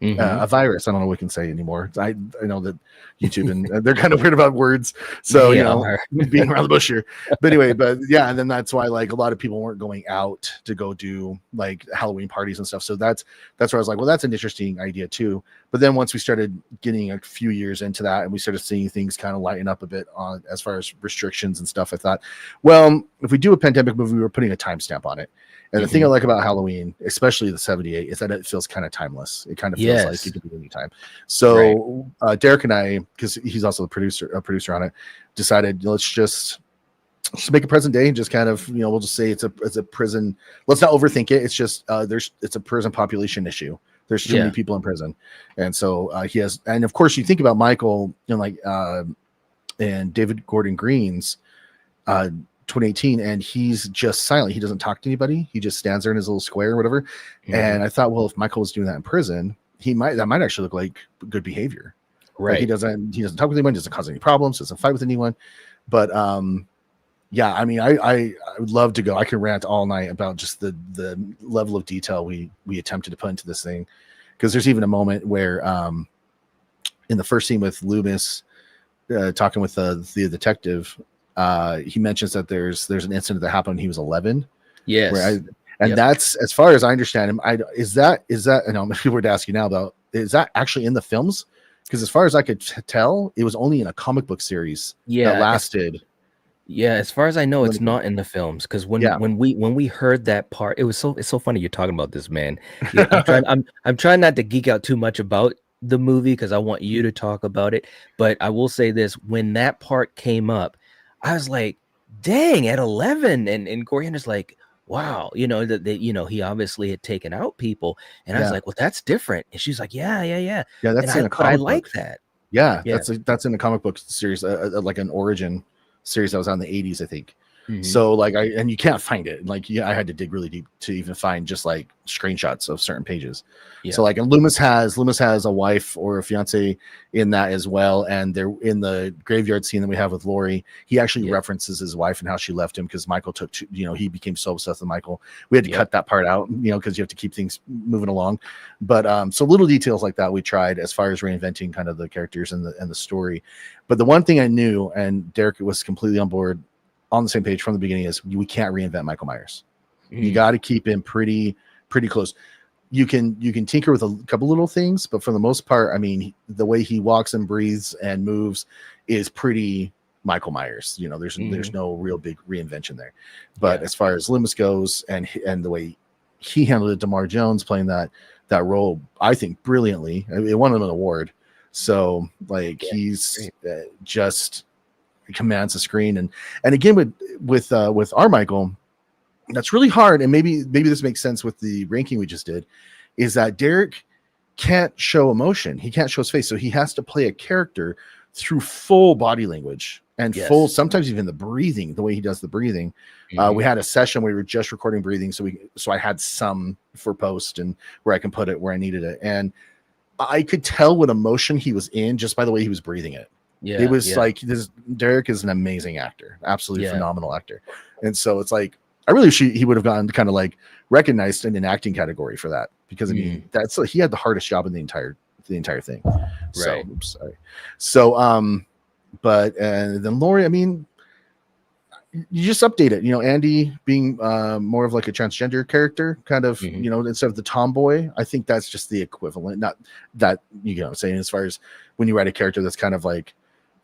a virus. I don't know what we can say anymore. I know that YouTube and they're kind of weird about words. So, being around the bush here. But anyway, and then that's why like a lot of people weren't going out to go do like Halloween parties and stuff. So that's where I was like, well, that's an interesting idea too. But then once we started getting a few years into that and we started seeing things kind of lighten up a bit on as far as restrictions and stuff, I thought, well, if we do a pandemic movie, we're putting a timestamp on it. And the thing I like about Halloween, especially the 78, is that it feels kind of timeless. It kind of feels like it could be any time. So Derek and I, because he's also a producer on it, decided let's just make a present day and just kind of, we'll just say it's a prison. Let's not overthink it. It's just it's a prison population issue. There's too many people in prison, and so he has. And of course, you think about Michael and David Gordon Green's 2018, and he's just silent. He doesn't talk to anybody. He just stands there in his little square or whatever. And I thought, well, if Michael was doing that in prison, that might actually look like good behavior. Right. Like he doesn't talk with anyone, doesn't cause any problems, doesn't fight with anyone. But I mean, I would love to go. I could rant all night about just the level of detail we attempted to put into this thing. Because there's even a moment where in the first scene with Loomis talking with the detective, he mentions that there's an incident that happened when he was 11. Yes. That's, as far as I understand him, is that I know people would ask you now about, is that actually in the films? Because as far as I could tell, it was only in a comic book series that lasted. As far as I know, it's not in the films. Because when we heard that part, it's so funny you're talking about this, man. I'm trying not to geek out too much about the movie because I want you to talk about it. But I will say this: when that part came up, I was like, dang, at 11. And Coriander's like, wow, that he obviously had taken out people. And I was like, well, that's different. And she's like, yeah. That's in a comic book. I like that. Yeah. That's in the comic book series, like an origin series that was on the 80s, I think. So like and you can't find it. Like I had to dig really deep to even find just like screenshots of certain pages. So like, and Loomis has a wife or a fiance in that as well. And they're in the graveyard scene that we have with Laurie. He actually references his wife and how she left him because Michael he became so obsessed with Michael. We had to cut that part out, because you have to keep things moving along. But so little details like that we tried as far as reinventing kind of the characters and the story. But the one thing I knew, and Derek was completely on board, on the same page from the beginning, is we can't reinvent Michael Myers. You got to keep him pretty close. You can tinker with a couple little things, but for the most part, I mean, the way he walks and breathes and moves is pretty Michael Myers. There's no real big reinvention there. But as far as Loomis goes and the way he handled it, DeMar Jones playing that role, I think brilliantly. It won him an award. So like he's just commands the screen. And again, with Armichael, that's really hard. And maybe this makes sense with the ranking we just did, is that Derek can't show emotion. He can't show his face. So he has to play a character through full body language and full, sometimes even the breathing, the way he does the breathing. We had a session where we were just recording breathing. So I had some for post and where I can put it where I needed it. And I could tell what emotion he was in just by the way he was breathing it. It was like this. Derek is an amazing actor, absolutely phenomenal actor. And so it's like, I really wish he would have gotten kind of like recognized in an acting category for that, because I mean, he had the hardest job in the entire thing. So, Right. oops, sorry. So, but then Lori, I mean, you just update it, Andy being more of like a transgender character, kind of, instead of the tomboy. I think that's just the equivalent. Not that, I'm saying, as far as when you write a character that's kind of like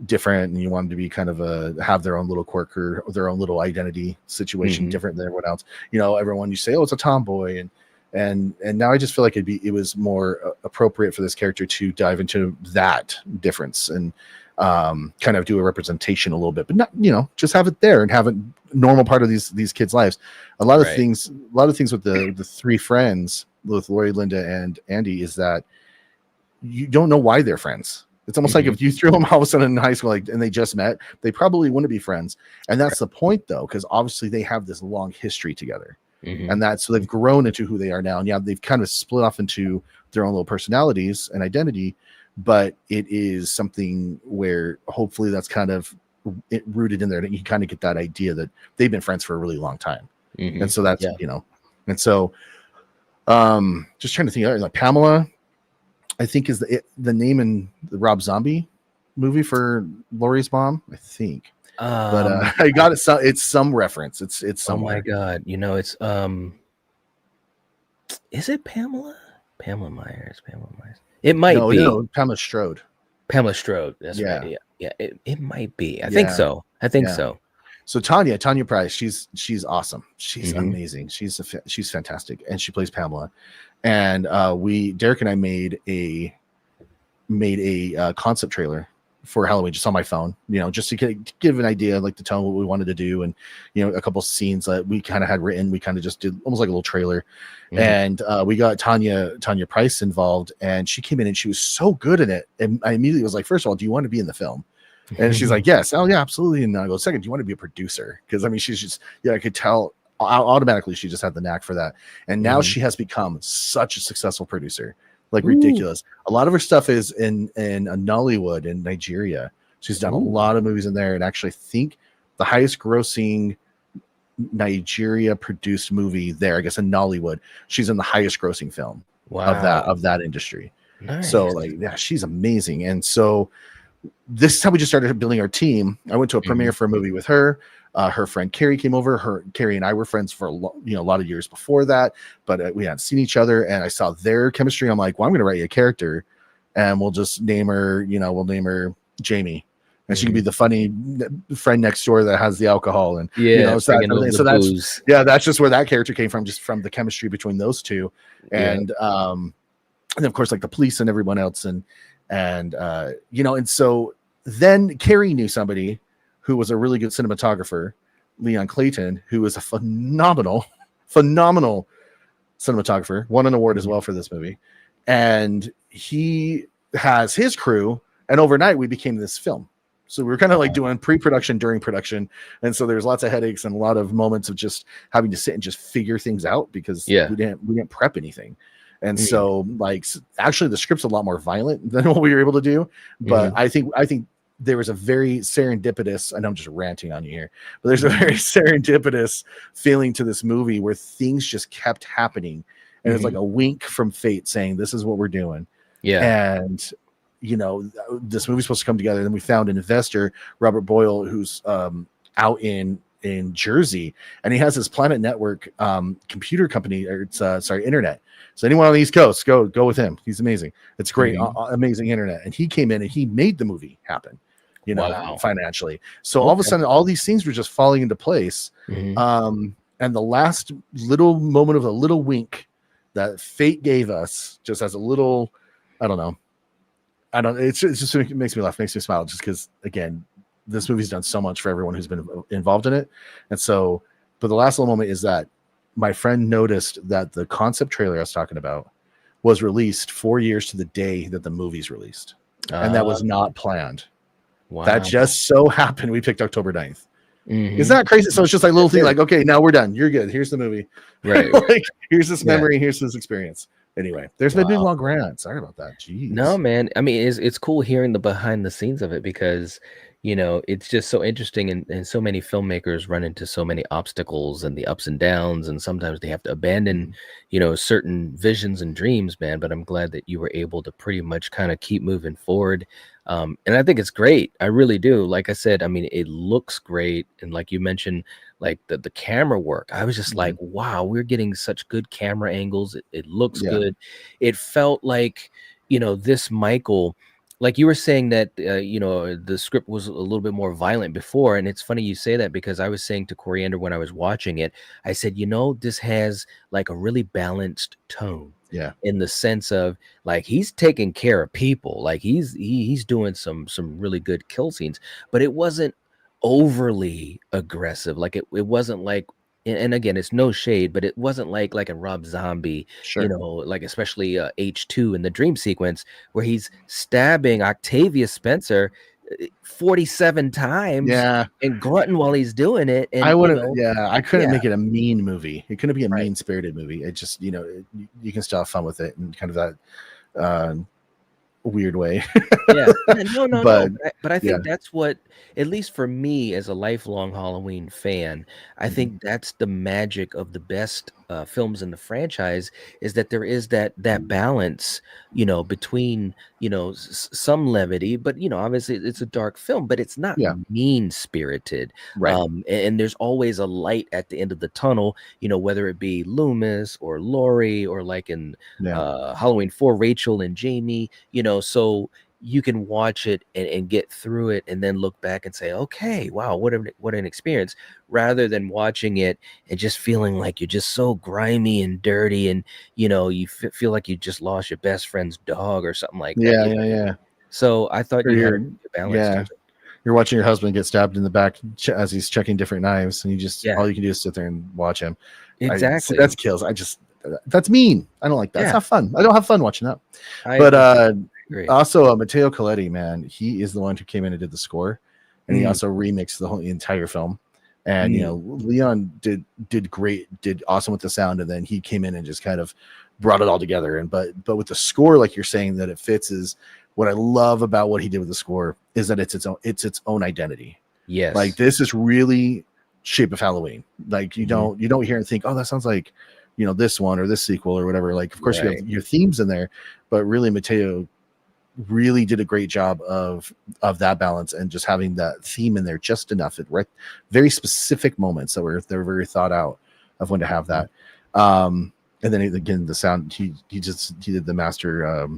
different and you want them to be kind of have their own little quirk or their own little identity situation, different than everyone else. Everyone, you say, oh, it's a tomboy, and now I just feel like it was more appropriate for this character to dive into that difference and kind of do a representation a little bit, but not, just have it there and have it normal part of these kids' lives. A lot of things with the three friends, with Lori, Linda, and Andy, is that you don't know why they're friends. It's almost like if you threw them all of a sudden in high school, and they just met, they probably wouldn't be friends. And that's the point, though, because obviously they have this long history together. And so they've grown into who they are now. And they've kind of split off into their own little personalities and identity, but it is something where hopefully that's kind of rooted in there, that you kind of get that idea that they've been friends for a really long time. And so that's, and so just trying to think, like Pamela, I think is the name in the Rob Zombie movie for Laurie's mom, I think. But I got it. It's some reference. It's somewhere. Oh my God. It's, is it Pamela? Pamela Myers. It might be. No, Pamela Strode. Pamela Strode. That's right. Yeah. It might be. I think so. So. So Tanya Price, she's awesome. She's amazing. She's fantastic, and she plays Pamela. And Derek and I made a concept trailer for Halloween just on my phone, just to give an idea, like to tell what we wanted to do, and a couple scenes that we kind of had written. We kind of just did almost like a little trailer, and we got Tanya Price involved, and she came in and she was so good in it. And I immediately was like, first of all, do you want to be in the film? And she's like, yes. Oh yeah, absolutely. And I go, second, do you want to be a producer? Because I mean, she's just, I could tell automatically she just had the knack for that. And now she has become such a successful producer, like ridiculous. A lot of her stuff is in Nollywood in Nigeria. She's done a lot of movies in there, and actually think the highest grossing Nigeria produced movie there, I guess in Nollywood, she's in the highest grossing film of that industry. Nice. So like, yeah, she's amazing. And so this is how we just started building our team. I went to a premiere for a movie with her. Her friend Carrie came over. Carrie and I were friends for a lot of years before that, but we hadn't seen each other. And I saw their chemistry. I'm like, well, I'm going to write you a character, and we'll just name her. We'll name her Jamie, and she can be the funny friend next door that has the alcohol. And that's just where that character came from, just from the chemistry between those two. And of course, like the police and everyone else, and so then Carrie knew somebody who was a really good cinematographer, Leon Clayton, who was a phenomenal cinematographer, won an award as well for this movie. And he has his crew, and overnight we became this film. So we were kind of like doing pre-production during production. And so there's lots of headaches and a lot of moments of just having to sit and just figure things out, because we didn't prep anything. And so like, actually the script's a lot more violent than what we were able to do. But I think there was a very serendipitous, I know I'm just ranting on you here, but there's a very serendipitous feeling to this movie where things just kept happening. And it's like a wink from fate saying, this is what we're doing. Yeah. And, this movie's supposed to come together. And then we found an investor, Robert Boyle, who's out in Jersey, and he has his Planet Network computer company, or it's internet. So anyone on the East Coast, go with him. He's amazing. It's great, amazing internet. And he came in and he made the movie happen, financially. So all of a sudden, all these things were just falling into place. And the last little moment of a little wink that fate gave us, just as a little, it just makes me laugh, makes me smile, just because, again, this movie's done so much for everyone who's been involved in it. And so, but the last little moment is that my friend noticed that the concept trailer I was talking about was released 4 years to the day that the movie's released. And that was not planned. Wow. That just so happened. We picked October 9th. Mhm. Isn't that crazy? So it's just like little thing like, okay, now we're done. You're good. Here's the movie. Right. Like, here's this memory. Here's this experience. Anyway, there's my big long rant. Sorry about that. Jeez. No, man. I mean, it's cool hearing the behind the scenes of it because, it's just so interesting, and so many filmmakers run into so many obstacles and the ups and downs, and sometimes they have to abandon, certain visions and dreams, man. But I'm glad that you were able to pretty much kind of keep moving forward. And I think it's great. I really do. Like I said, I mean, it looks great. And like you mentioned, like the camera work, I was just like, wow, we're getting such good camera angles. It looks good. It felt like, this Michael, like you were saying that, the script was a little bit more violent before. And it's funny you say that because I was saying to Coriander when I was watching it, I said, this has like a really balanced tone. Yeah. In the sense of like he's taking care of people, like he's doing some really good kill scenes, but it wasn't overly aggressive. Like it wasn't like, and again, it's no shade, but it wasn't like a Rob Zombie, like especially H2 in the dream sequence where he's stabbing Octavia Spencer 47 times and grunting while he's doing it. And I wouldn't, I couldn't make it a mean movie. It couldn't be a mean spirited movie. It just, you can still have fun with it and kind of that weird way. No. But I think that's what, at least for me as a lifelong Halloween fan, I think that's the magic of the best films in the franchise, is that there is that balance, between, some levity, but obviously it's a dark film, but it's not mean spirited. Right. And there's always a light at the end of the tunnel, whether it be Loomis or Laurie or like in Halloween 4, Rachel and Jamie, so you can watch it and get through it and then look back and say, okay, wow, what an experience, rather than watching it and just feeling like you're just so grimy and dirty and, you feel like you just lost your best friend's dog or something like that. Yeah. So I thought you had a balance. You're watching your husband get stabbed in the back as he's checking different knives, and you just, all you can do is sit there and watch him. Exactly. That's kills. That's mean. I don't like that. It's not fun. I don't have fun watching that. Great. Also, Matteo Coletti, man, he is the one who came in and did the score, and he also remixed the entire film. And Leon did great, did awesome with the sound, and then he came in and just kind of brought it all together. And but with the score, like you're saying, that it fits, is what I love about what he did with the score, is that it's its own identity. Yes, like this is really Shape of Halloween. Like you don't hear and think, oh, that sounds like this one or this sequel or whatever. Like of course you have your themes in there, but really Matteo really did a great job of that balance and just having that theme in there just enough at very specific moments that were very thought out of when to have that. And then again, the sound, he did the master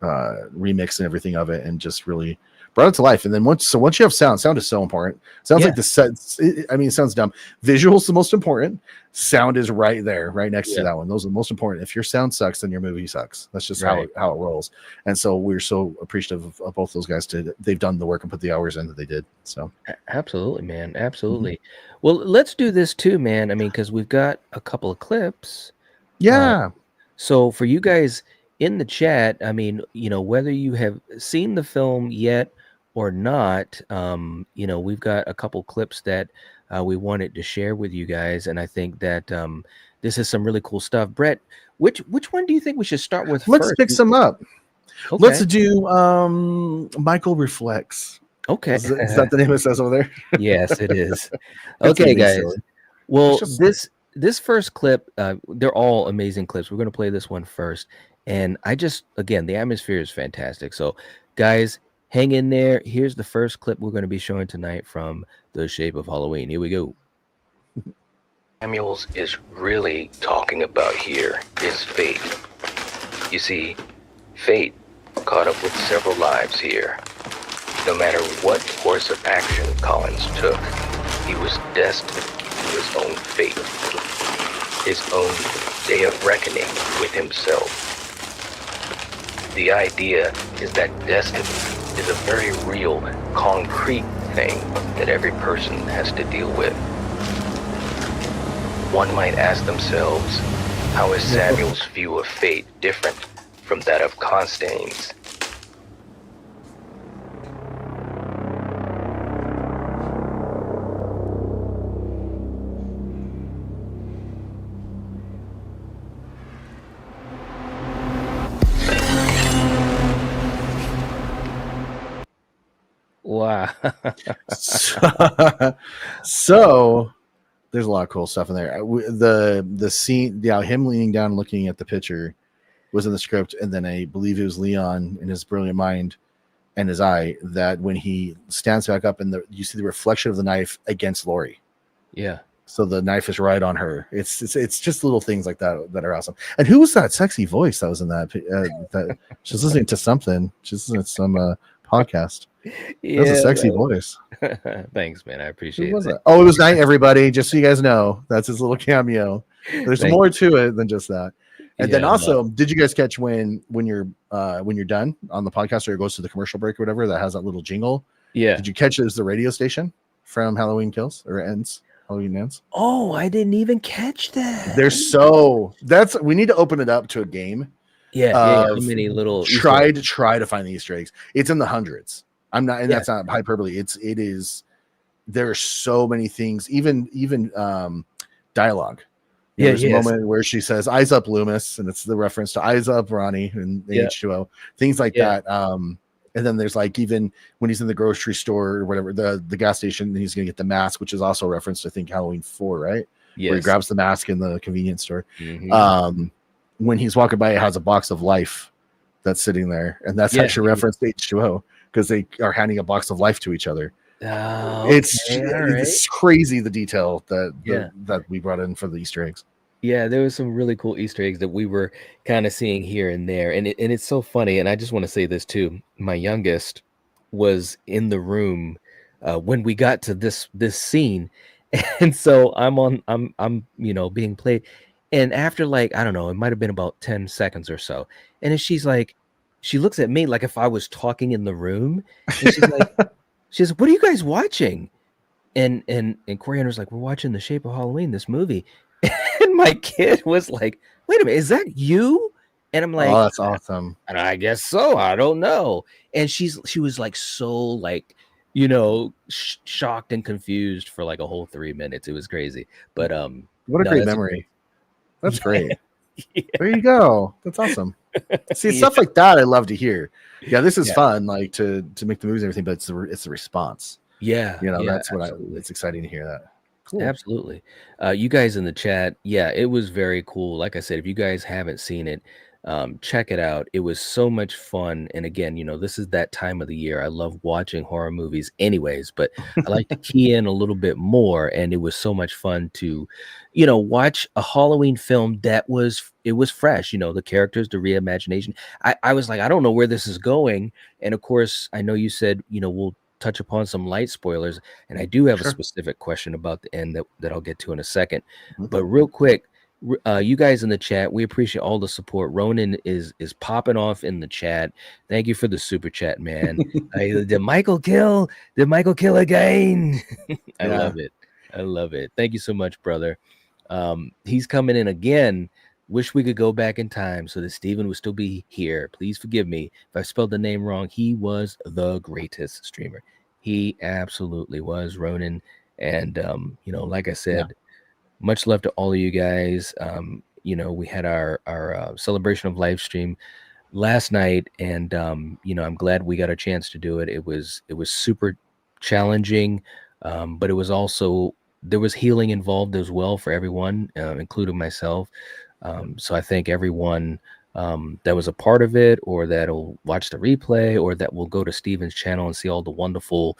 remix and everything of it, and just really brought it to life. And then once you have sound is so important. Sounds like the set. It sounds dumb. Visuals the most important. Sound is right there, right next to that one. Those are the most important. If your sound sucks, then your movie sucks. That's just how it rolls. And so we're so appreciative of both those guys. They've done the work and put the hours in that they did. So absolutely, man, absolutely. Well, let's do this too, man. I mean, because we've got a couple of clips. So for you guys in the chat, I mean, whether you have seen the film yet or not, we've got a couple clips that we wanted to share with you guys, and I think that this is some really cool stuff. Brett, which one do you think we should start with? Let's first? pick some up. Okay. Let's do Michael Reflects. Okay, is that the name it says over there? Yes, it is. Okay, guys. Silly. Well, this first clip, they're all amazing clips. We're going to play this one first. And again, the atmosphere is fantastic. So, guys, hang in there. Here's the first clip we're going to be showing tonight from The Shape of Halloween. Here we go. Samuels is really talking about here is fate. You see, fate caught up with several lives here. No matter what course of action Collins took, he was destined to his own fate, his own day of reckoning with himself. The idea is that destiny is a very real, concrete thing that every person has to deal with. One might ask themselves, how is Samuel's view of fate different from that of Constantine's? Wow. So there's a lot of cool stuff in there. The scene, yeah, him leaning down looking at the picture was in the script, and then I believe it was Leon in his brilliant mind and his eye that when he stands back up and you see the reflection of the knife against Lori. Yeah. So the knife is right on her. It's just little things like that that are awesome. And who was that sexy voice that was in that? That she's listening to something. She's listening to some podcast. Yeah, That's a sexy voice. Thanks, man. I appreciate Who was it. that? Oh, it was Night, everybody. Just so you guys know, that's his little cameo. There's Thank more to it than just that. And then Yeah, also, no. did you guys catch when you're done on the podcast or it goes to the commercial break or whatever that has that little jingle? Yeah. Did you catch it as the radio station from Halloween Kills or Ends? Halloween Ends? Oh, I didn't even catch that. We need to open it up to a game. Yeah. How many little try to find the Easter eggs. It's in the hundreds. I'm not, and Yeah. that's not hyperbole. It is. There are so many things, even dialogue. There's a moment where she says "Eyes up, Loomis," and it's the reference to "Eyes up, Ronnie" and the H2O, things like that. And then there's like even when he's in the grocery store or whatever, the gas station, and he's gonna get the mask, which is also referenced, I think, Halloween 4, right? Yes. Where he grabs the mask in the convenience store. Mhm. When he's walking by, it has a box of life that's sitting there, and that's actually referenced to H2O because they are handing a box of life to each other. It's crazy the detail that we brought in for the Easter eggs. Yeah, there was some really cool Easter eggs that we were kind of seeing here and there, and it's so funny. And I just want to say this too: my youngest was in the room when we got to this scene, and so I'm being played, and after like I don't know, it might have been about 10 seconds or so, and then she's like, she looks at me like if I was talking in the room, and she's like, "What are you guys watching?" And Coriander's like, "We're watching The Shape of Halloween, this movie." And my kid was like, "Wait a minute, is that you?" And I'm like, "Oh, that's awesome." And I guess so. I don't know. And she was like so like, shocked and confused for like a whole 3 minutes. It was crazy. But what a great memory. That's great. There you go. That's awesome. See, stuff like that I love to hear. Yeah, this is fun, like to make the movies and everything, but it's the response. Yeah, that's what absolutely. it's exciting to hear that. Cool. Absolutely. You guys in the chat, it was very cool. Like I said, if you guys haven't seen it, check it out. It was so much fun. And again, this is that time of the year. I love watching horror movies anyways, but I like to key in a little bit more. And it was so much fun to, watch a Halloween film that was fresh, the characters, the reimagination. I was like, I don't know where this is going. And of course, I know you said, we'll touch upon some light spoilers, and I do have a specific question about the end that I'll get to in a second. But real quick, you guys in the chat, we appreciate all the support. Ronan is popping off in the chat. Thank you for the super chat, man. Did Michael kill again? I love it. Thank you so much, brother. He's coming in again. Wish we could go back in time so that Steven would still be here. Please forgive me if I spelled the name wrong. He was the greatest streamer. He absolutely was, Ronan. And, like I said, much love to all of you guys. We had our celebration of live stream last night, and, I'm glad we got a chance to do it. It was super challenging, but it was also, there was healing involved as well for everyone, including myself. So I thank everyone that was a part of it, or that'll watch the replay, or that will go to Steven's channel and see all the wonderful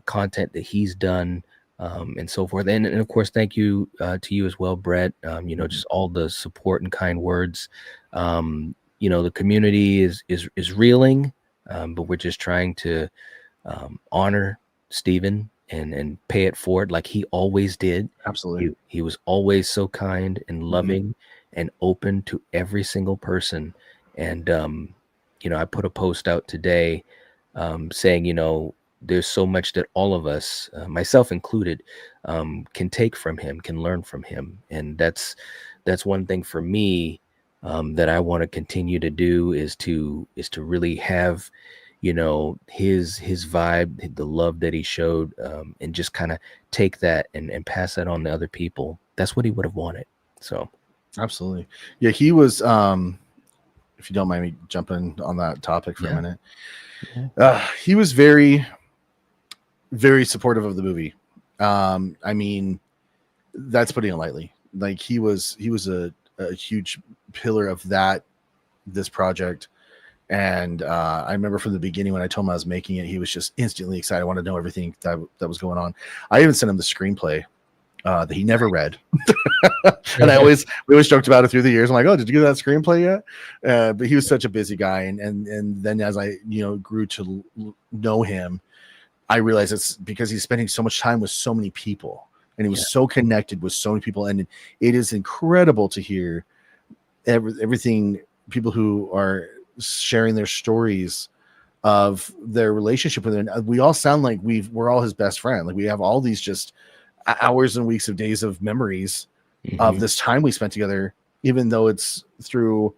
content that he's done, and so forth. And of course, thank you to you as well, Brett. Just all the support and kind words. The community is reeling, but we're just trying to honor Steven and pay it forward like he always did. Absolutely. He was always so kind and loving and open to every single person. And, I put a post out today saying, there's so much that all of us, myself included, can take from him, can learn from him. And that's one thing for me, that I want to continue to do, is to really have, his vibe, the love that he showed, and just kind of take that and pass that on to other people. That's what he would have wanted. So Absolutely. Yeah, he was if you don't mind me jumping on that topic for a yeah. minute. Yeah. He was very, very supportive of the movie. I mean, that's putting it lightly. Like he was a huge pillar of this project. And I remember from the beginning when I told him I was making it, he was just instantly excited. I wanted to know everything that was going on. I even sent him the screenplay that he never read. And we always joked about it through the years. I'm like, oh, did you get that screenplay yet? But he was such a busy guy. And then as I, grew to know him, I realized it's because he's spending so much time with so many people, and he was so connected with so many people. And it is incredible to hear everything, people who are sharing their stories of their relationship with him. We all sound like we're all his best friend. Like we have all these just hours and weeks of days of memories of this time we spent together, even though it's through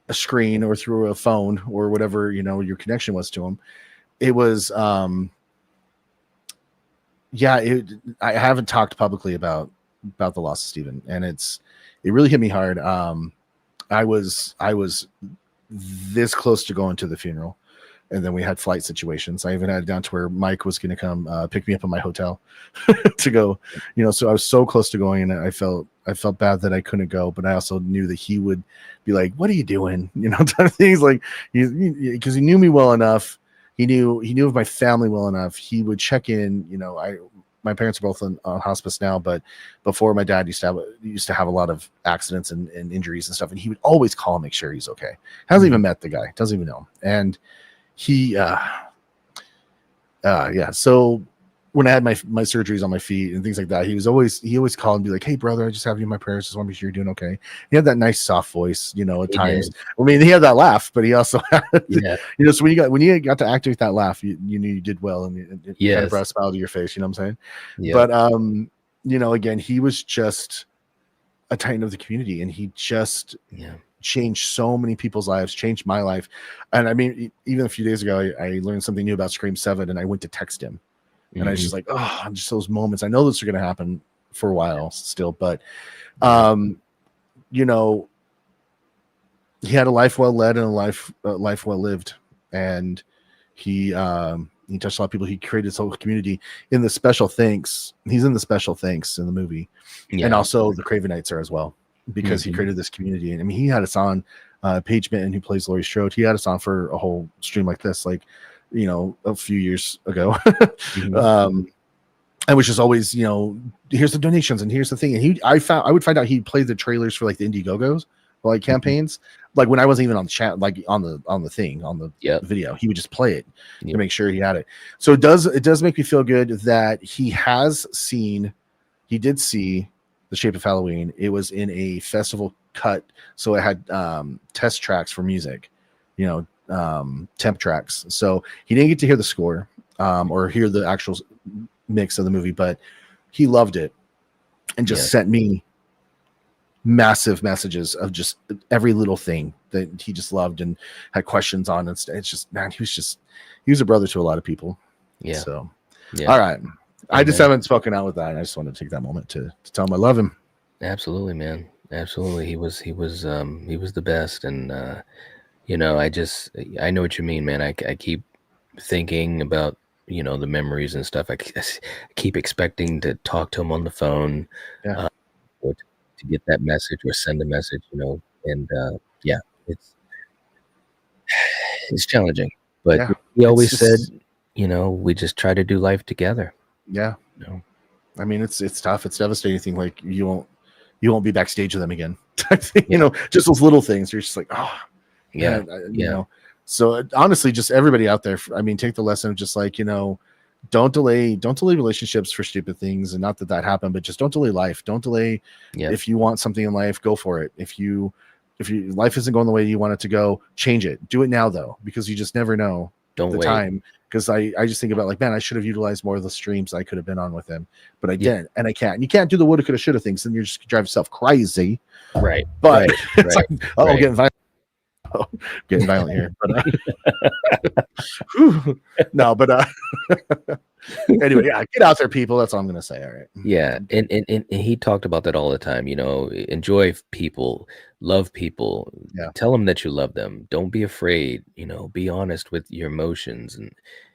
a screen or through a phone or whatever, your connection was to him. It was, I haven't talked publicly about the loss of Stephen, and it really hit me hard. I was this close to going to the funeral, and then we had flight situations. I even had it down to where Mike was going to come pick me up in my hotel to go, so I was so close to going, and I felt bad that I couldn't go, but I also knew that he would be like, what are you doing? Type of things, like, because he knew me well enough. He knew of my family well enough. He would check in, my parents are both on hospice now, but before, my dad used to have a lot of accidents and injuries and stuff. And he would always call and make sure he's okay. Hasn't even met the guy, doesn't even know him. And he, so when I had my surgeries on my feet and things like that, he always called and be like, hey brother, I just have you in my prayers. Just want to make sure you're doing okay. He had that nice soft voice, at times. I mean, he had that laugh, but he also had, so when you got to activate that laugh, you knew you did well, and it kind of brought a smile to your face. You know what I'm saying? Yeah. But, again, he was just a titan of the community, and he just changed so many people's lives, changed my life. And I mean, even a few days ago, I learned something new about Scream 7, and I went to text him. And I was just like, I'm just those moments. I know those are going to happen for a while still, but, he had a life well led and a life well lived. And he touched a lot of people. He created his whole community in the special thanks. He's in the special thanks in the movie. Yeah. And also the Cravenites are as well, because he created this community. And I mean, he had us on, Paige Minton, who plays Laurie Strode. He had us on for a whole stream like this, like, a few years ago. I was just always, here's the donations and here's the thing. And I would find out he played the trailers for like the Indiegogo's like campaigns. Like when I wasn't even on the chat, like on the video, he would just play it to make sure he had it. So it does make me feel good that he did see The Shape of Halloween. It was in a festival cut. So it had test tracks for music, temp tracks. So he didn't get to hear the score or hear the actual mix of the movie, but he loved it and just sent me massive messages of just every little thing that he just loved and had questions on. And it's just, man, he was a brother to a lot of people. Yeah. So, all right. I just haven't spoken out with that. And I just wanted to take that moment to tell him I love him. Absolutely, man. Absolutely. He was the best. And, I know what you mean, man. I keep thinking about, the memories and stuff. I keep expecting to talk to him on the phone, or to get that message or send a message, and it's challenging, but he always said, we just try to do life together. Yeah. I mean, it's tough. It's devastating. Like you won't be backstage with them again. Just those little things. You're just like, So honestly, just everybody out there, I mean, take the lesson of just like, don't delay relationships for stupid things. And not that happened, but just don't delay life. Don't delay. If you want something in life, go for it. If life isn't going the way you want it to go, change it. Do it now though, because you just never know. Don't the wait. time, because I just think about like, man, I should have utilized more of the streams I could have been on with him, but I Yeah. didn't, and I can't. And you can't do the woulda, coulda, shoulda things, and you're just drive yourself crazy. Right. But Right. it's Right. like, oh, Right. getting violent. Oh, getting violent here, but whew. No, but anyway, yeah, get out there, people. That's all I'm gonna say. All right. Yeah, and he talked about that all the time, you know, enjoy people, love people, Yeah. tell them that you love them. Don't be afraid, you know, be honest with your emotions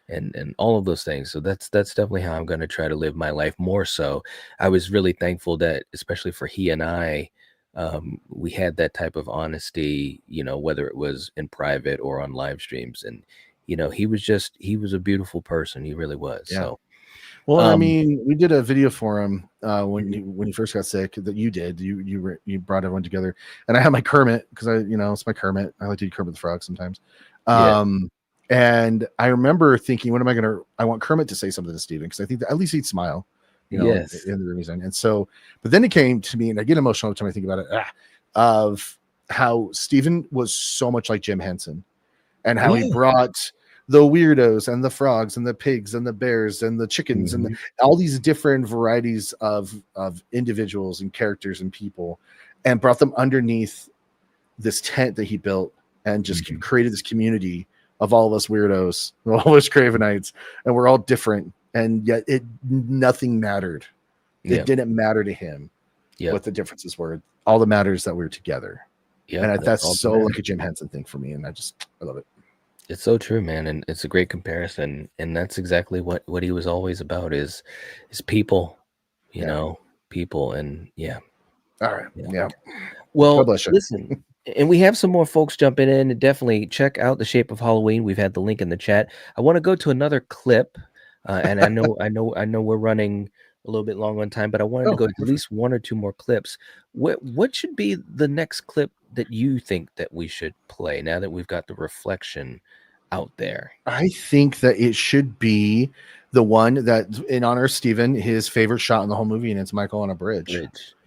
and all of those things. So that's definitely how I'm going to try to live my life more so. I was really thankful that especially for he and I, we had that type of honesty, you know, whether it was in private or on live streams. And, you know, he was a beautiful person. He really was. Yeah. So, Well, and I um, mean, we did a video for him when he first got sick. That you did. You brought everyone together, and I had my Kermit, because it's my Kermit. I like to do Kermit the Frog sometimes. yeah, And I remember thinking, what am I gonna? I want Kermit to say something to Steven, because I think that at least he'd smile, yes. in the reason. And so, but then it came to me, and I get emotional every time I think about it, of how Steven was so much like Jim Henson, and how he Yeah. brought the weirdos and the frogs and the pigs and the bears and the chickens and all these different varieties of individuals and characters and people, and brought them underneath this tent that he built, and just created this community of all of us weirdos, all of us Cravenites, and we're all different, and yet nothing mattered. It didn't matter to him what the differences were. All that matters is that we were together. Yeah, And that's so like a Jim Henson thing for me, and I love it. It's so true, man, and it's a great comparison, and that's exactly what he was always about is people, you know, people, and All right, yeah. Well, God bless you. listen, and we have some more folks jumping in, and definitely check out The Shape of Halloween. We've had the link in the chat. I want to go to another clip, and I know we're running a little bit long on time, but I wanted to go to at least one or two more clips. What should be the next clip that you think that we should play now that we've got the reflection out there? I think that it should be the one that, in honor of Steven, his favorite shot in the whole movie, and it's Michael on a bridge.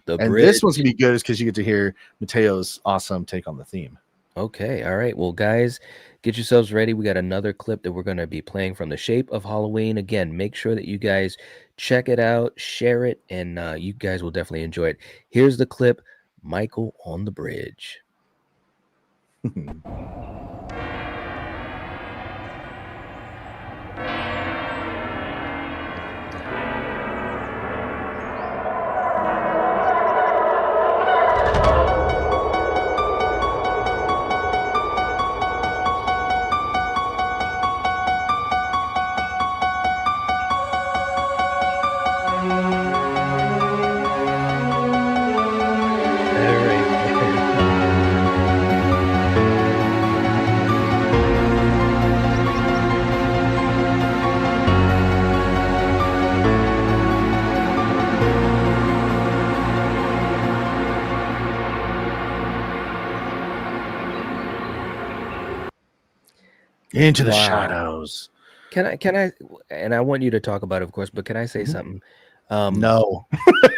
This one's gonna be good because you get to hear Mateo's awesome take on the theme. Okay, all right. Well, guys, get yourselves ready. We got another clip that we're going to be playing from The Shape of Halloween. Again, make sure that you guys check it out, share it, and you guys will definitely enjoy it. Here's the clip, Michael on the Bridge. Into the shadows. Can I, and I want you to talk about it, of course, but can I say something? No.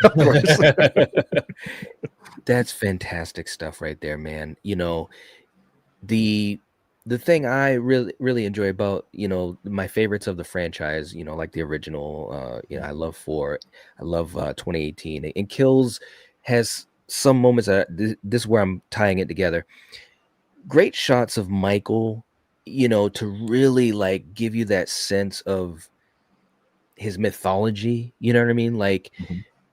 Of course. That's fantastic stuff right there, man. You know, the thing I really enjoy about, you know, my favorites of the franchise, you know, like the original, you know, I love 4, I love 2018, and Kills has some moments this is where I'm tying it together. Great shots of Michael, you know, to really like give you that sense of his mythology, you know what I mean? Like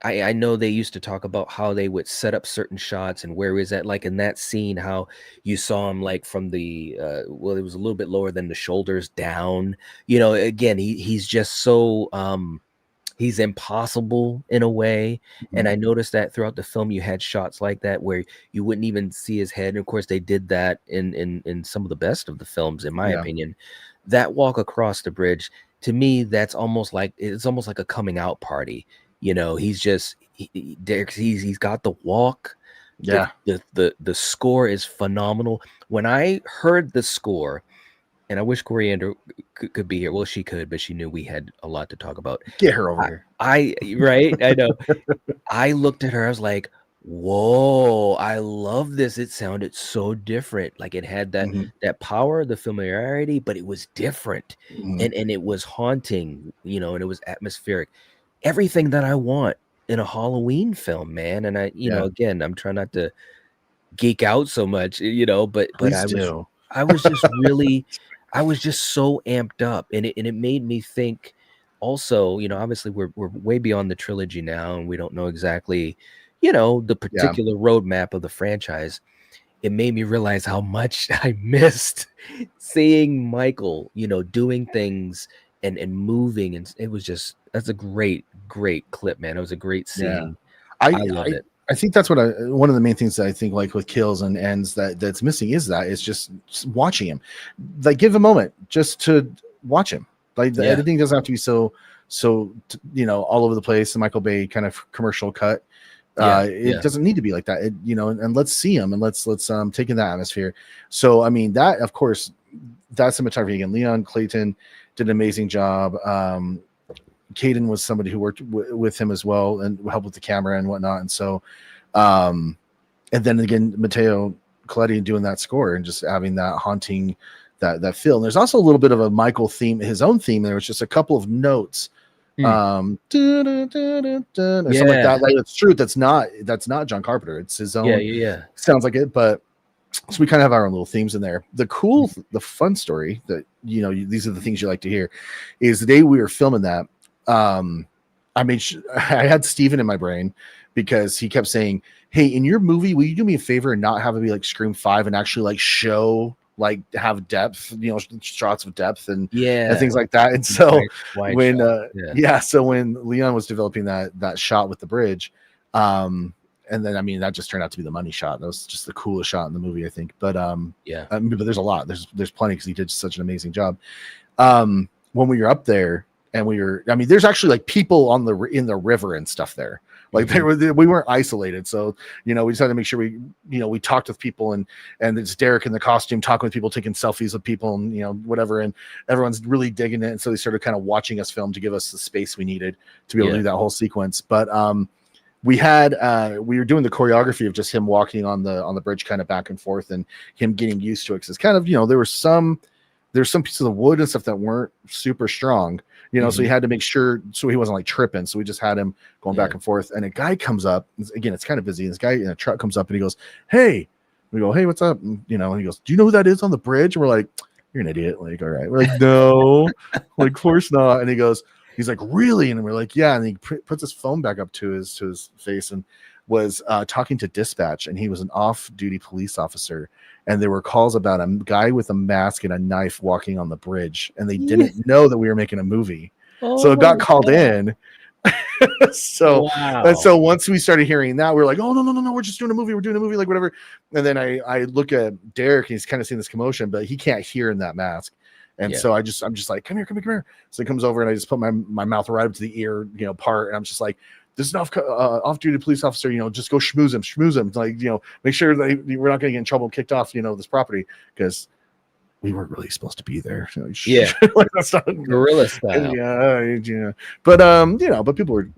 I know they used to talk about how they would set up certain shots and where is that, like in that scene, how you saw him like from the well, it was a little bit lower than the shoulders down, you know, again, he's just so he's impossible in a way. And I noticed that throughout the film you had shots like that where you wouldn't even see his head. And of course they did that in some of the best of the films, in my opinion. That walk across the bridge, to me, it's almost like a coming out party. You know, he's just he's got the walk. Yeah. The score is phenomenal. When I heard the score, and I wish Coriander could be here. Well, she could, but she knew we had a lot to talk about. Get her over here. Right? I know. I looked at her. I was like, Whoa, I love this. It sounded so different. Like it had Mhm, that power, the familiarity, but it was different. mhm. And it was haunting, and it was atmospheric. Everything that I want in a Halloween film, man. And Yeah, again, I'm trying not to geek out so much, but please do. I was just really I was just so amped up, and it made me think also, obviously we're way beyond the trilogy now, and we don't know exactly, the Yeah, particular roadmap of the franchise. It made me realize how much I missed seeing Michael, doing things and moving, and it was just that's a great clip, man. It was a great yeah. scene. I I loved I it. I think that's what one of the main things that I think like with kills and ends that's missing is that it's just watching him. Like give a moment just to watch him. Like the Yeah. editing doesn't have to be all over the place, the Michael Bay kind of commercial cut. Yeah. It Yeah. doesn't need to be like that. And let's see him and let's take in that atmosphere. So I mean that of course that cinematography again, Leon Clayton did an amazing job. Caden was somebody who worked with him as well and helped with the camera and whatnot. And so, um, and then again, Matteo Coletti doing that score and just having that haunting that feel. And there's also a little bit of a Michael theme, his own theme. There was just a couple of notes, Mm. dun, or something like Yeah. that. Like it's true. That's not John Carpenter. It's his Yeah, own. yeah, yeah. Sounds like it, but so we kind of have our own little themes in there. The fun story that these are the things you like to hear is the day we were filming that. Um, I had Steven in my brain because he kept saying, "Hey, in your movie, will you do me a favor and not have it be like Scream 5 and actually like show have depth, shots of depth and Yeah. things like that." And Mhm. so Wide when shot. Yeah. so when Leon was developing that shot with the bridge, and then I mean that just turned out to be the money shot. That was just the coolest shot in the movie, I think. Yeah. But there's a lot. There's plenty because he did such an amazing job. When we were up there and there's actually like people in the river and stuff there. Like Mhm. we weren't isolated, so we just had to make sure we talked with people and it's Derek in the costume talking with people, taking selfies with people, and whatever, and everyone's really digging it. And so they started kind of watching us film to give us the space we needed to be able to Yeah. do that whole sequence. But we were doing the choreography of just him walking on the bridge kind of back and forth and him getting used to it. Cause it's kind of, there's some pieces of wood and stuff that weren't super strong, so he Mhm. had to make sure so he wasn't like tripping. So we just had him going Yeah. back and forth. And a guy comes up again, it's kind of busy. This guy in a truck comes up and he goes, "Hey," we go, "Hey, what's up?" And he goes, "Do you know who that is on the bridge?" And we're like, "You're an idiot." Like, all right. We're like, "No," like, of course not. And he's like, "Really?" And we're like, "Yeah." And he puts his phone back up to his face and was talking to dispatch, and he was an off-duty police officer, and there were calls about a guy with a mask and a knife walking on the bridge, and they Yeah. didn't know that we were making a movie, so Oh it my got called god. in. so Wow. once we started hearing that, we are like, "Oh, no, no, no, no, we're just doing a movie, like whatever." And then I look at Derek and he's kind of seeing this commotion, but he can't hear in that mask. And Yeah. so I'm just like, "Come here, come here, come here." So he comes over and I just put my mouth right up to the ear, part. And I'm just like, "This is an off-duty police officer, just go schmooze him. Like, make sure that we're not going to get in trouble, kicked off, this property, because we weren't really supposed to be there." Yeah. Like, that's not, Guerrilla style. yeah. But but people were,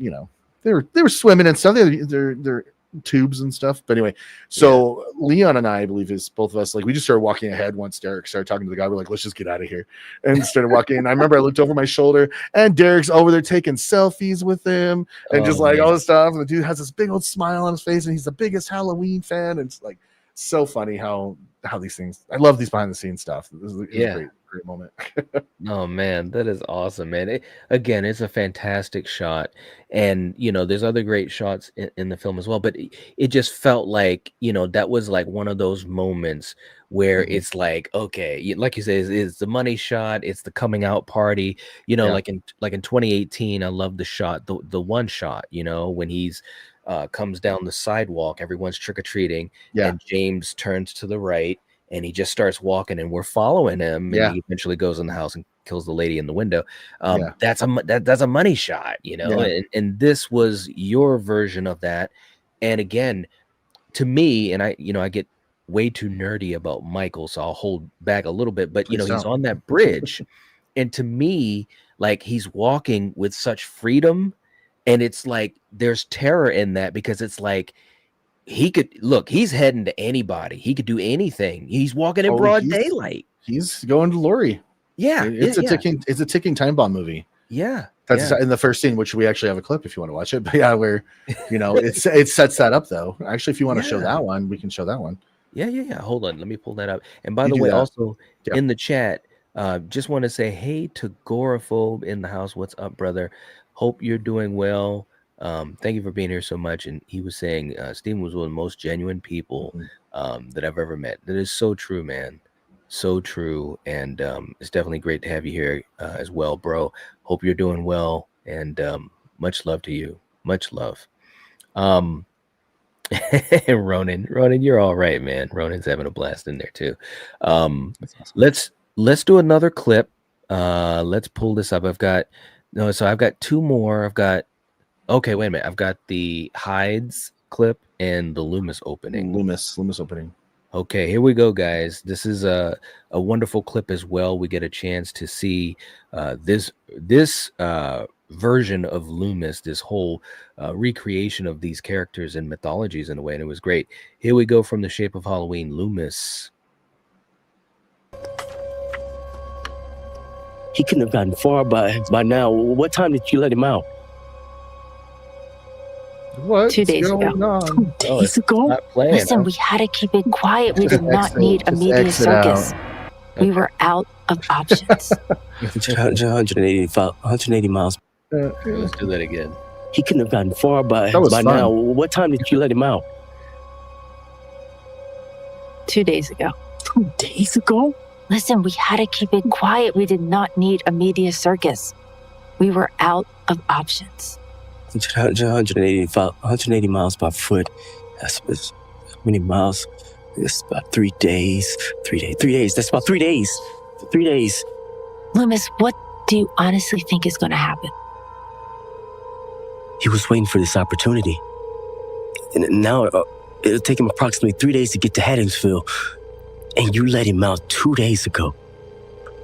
they were swimming and stuff. They're tubes and stuff. But anyway, Yeah. so Leon and I believe is both of us, like we just started walking ahead once Derek started talking to the guy. We're like, "Let's just get out of here," and started walking. And I remember I looked over my shoulder and Derek's over there taking selfies with him and just Oh, like all man. this stuff. And the dude has this big old smile on his face and he's the biggest Halloween fan. And it's like so funny how these things. I love these behind the scenes stuff. It was a Yeah. great moment. Oh man, that is awesome, man. Again, it's a fantastic shot. And, there's other great shots in the film as well. But it just felt like, that was like one of those moments where Mhm. it's like, okay, like you say, it's the money shot, it's the coming out party. Yeah, Like in 2018, I love the shot, the one shot, when he's comes down the sidewalk, everyone's trick-or-treating, yeah, and James turns to the right and he just starts walking and we're following him and yeah, he eventually goes in the house and kills the lady in the window. yeah, That's a money shot, yeah. and this was your version of that. And again, to me, and I get way too nerdy about Michael, so I'll hold back a little bit, but Please he's don't. on that bridge, and to me, like he's walking with such freedom, and it's like there's terror in that because it's like he could look, he's heading to anybody. He could do anything. He's walking in Oh, broad daylight. he's going to Lori. Yeah, It's a ticking time bomb movie. Yeah. That's in the first scene, which we actually have a clip if you want to watch it. But yeah, where it sets that up though. Actually, if you want to show that one, we can show that one. Yeah. Hold on, let me pull that up. And by the way, also in the chat, just want to say hey to Goraphobe in the house. What's up, brother? Hope you're doing well. Thank you for being here so much. And he was saying Steven was one of the most genuine people that I've ever met. That is so true, man. So true. And it's definitely great to have you here as well, bro. Hope you're doing well. And much love to you. Much love. Ronan, you're all right, man. Ronan's having a blast in there too. Awesome. Let's do another clip. Let's pull this up. I've got two more. Okay, wait a minute. I've got the Hides clip and the Loomis opening. Loomis opening. Okay, here we go, guys. This is a wonderful clip as well. We get a chance to see this version of Loomis, this whole recreation of these characters and mythologies in a way, and it was great. Here we go from The Shape of Halloween, Loomis. He couldn't have gotten far by now. What time did you let him out? What? 2 days ago. 2 days ago? Listen, we had to keep it quiet. We did not need a media circus. We were out of options. 180 miles. Let's do that again. He couldn't have gotten far by fun. now. What time did you let him out? 2 days ago. 2 days ago? Listen, we had to keep it quiet. We did not need a media circus. We were out of options. 180 miles by foot. That's how many miles? It's about 3 days. 3 days. 3 days. That's about 3 days. 3 days. Loomis, what do you honestly think is going to happen? He was waiting for this opportunity. And now it'll take him approximately 3 days to get to Haddonsville. And you let him out 2 days ago.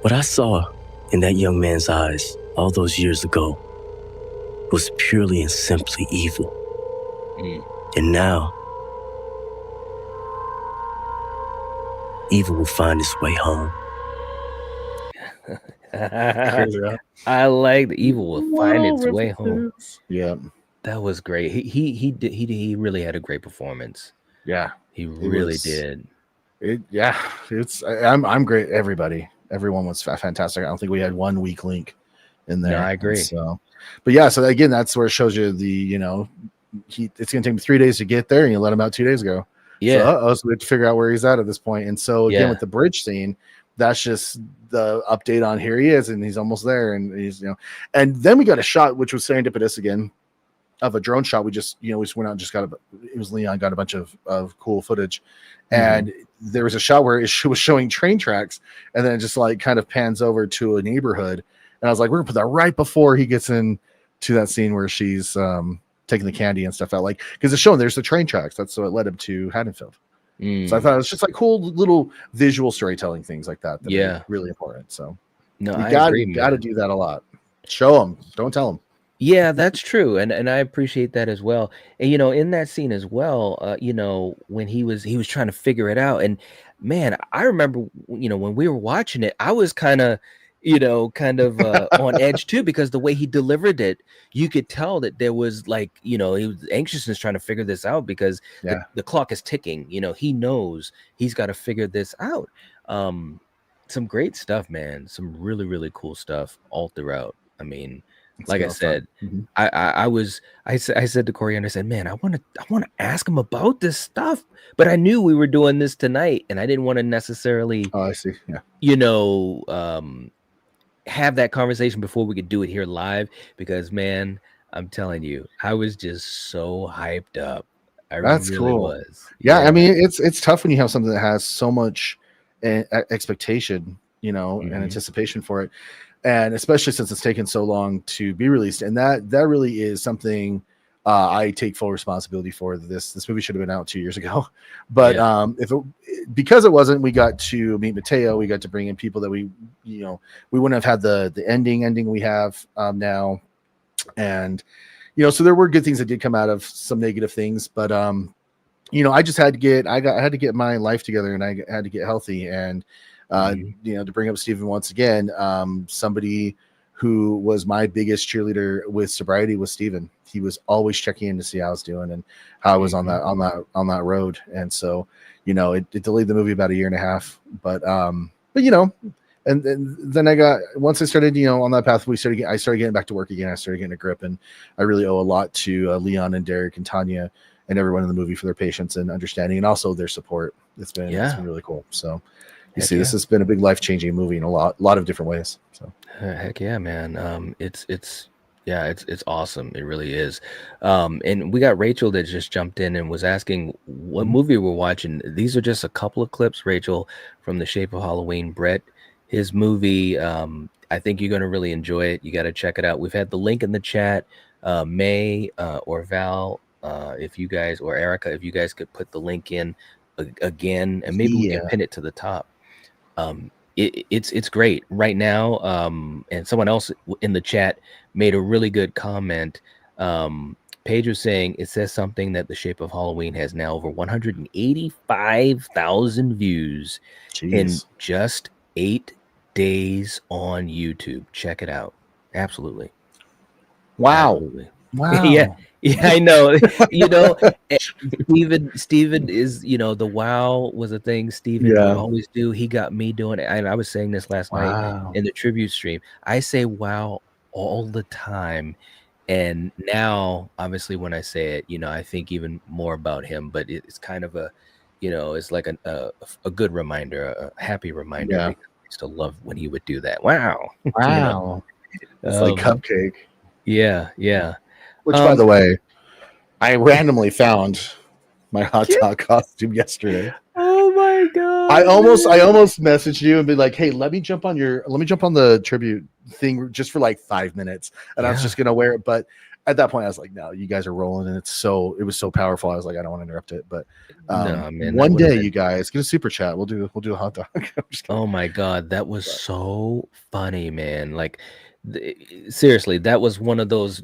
What I saw in that young man's eyes all those years ago was purely and simply evil. And now, evil will find its way home. I like the evil will find its way home. Yeah, that was great. He really had a great performance. Yeah, he really did. I'm great. Everyone was fantastic. I don't think we had one weak link in there. No, I agree. So, but yeah, so again, that's where it shows you it's going to take him 3 days to get there, and you let him out 2 days ago. Yeah. So we have to figure out where he's at this point. And so again, with the bridge scene, that's just the update on here he is, and he's almost there, and he's and then we got a shot which was serendipitous again of a drone shot. We just we just went out and just Leon got a bunch of cool footage, and there was a shot where it was showing train tracks, and then it just like kind of pans over to a neighborhood. And I was like, we're gonna put that right before he gets in to that scene where she's taking the candy and stuff out, like, because it's showing there's the train tracks. That's what led him to Haddonfield. So I thought it was just like cool little visual storytelling things like that. Are really important. So no, you got to do that a lot. Show them, don't tell them. Yeah, that's true, and I appreciate that as well. And in that scene as well, when he was trying to figure it out, and man, I remember when we were watching it, I was kind of on edge too, because the way he delivered it, you could tell that there was like he was anxiousness trying to figure this out, because the clock is ticking. He knows he's got to figure this out. Some great stuff, man. Some really, really cool stuff all throughout. I mean, like I said, I said to Coriander, I said, man, I want to ask him about this stuff, but I knew we were doing this tonight, and I didn't want to necessarily, I see, yeah, have that conversation before we could do it here live, because man, I'm telling you, I was just so hyped up. That's really cool. Was. Yeah, I mean, it's tough when you have something that has so much expectation, and anticipation for it. And especially since it's taken so long to be released, and that really is something I take full responsibility for. This movie should have been out 2 years ago, but because it wasn't, we got to meet Mateo. We got to bring in people that we wouldn't have had the ending we have now, and so there were good things that did come out of some negative things, but I just had to I had to get my life together, and I had to get healthy. And to bring up Steven once again, somebody who was my biggest cheerleader with sobriety was Steven. He was always checking in to see how I was doing and how I was on that road. And so, it delayed the movie about 1.5 years, but and then once I started, on that path, I started getting back to work again. I started getting a grip, and I really owe a lot to Leon and Derek and Tanya and everyone in the movie for their patience and understanding, and also their support. It's been really cool. So this has been a big life-changing movie in a lot of different ways. So heck yeah, man. It's awesome. It really is. And we got Rachel that just jumped in and was asking what movie we're watching. These are just a couple of clips, Rachel, from The Shape of Halloween. Brett, his movie, I think you're going to really enjoy it. You got to check it out. We've had the link in the chat. May or Val, if you guys, or Erica, if you guys could put the link in again, and maybe we can pin it to the top. It's great right now. And someone else in the chat made a really good comment. Paige was saying it says something that The Shape of Halloween has now over 185,000 views in just 8 days on YouTube. Check it out. Absolutely. Wow. Absolutely. Wow. Yeah, I know. Steven is, the wow was a thing Steven would always do. He got me doing it. And I was saying this last night in the tribute stream. I say wow all the time. And now, obviously, when I say it, I think even more about him. But it's kind of a, it's like a good reminder, a happy reminder. Yeah. Because I used to love when he would do that. Wow. Wow. It's like cupcake. Yeah. Which, by the way, I randomly found my hot dog costume yesterday. Oh my god! I almost messaged you and be like, "Hey, let me jump on the tribute thing just for like 5 minutes," and I was just gonna wear it. But at that point, I was like, "No, you guys are rolling," and it was so powerful. I was like, "I don't want to interrupt it." But no, man, one day, you guys get a super chat. We'll do a hot dog. Oh my god, that was so funny, man! Like. Seriously, that was one of those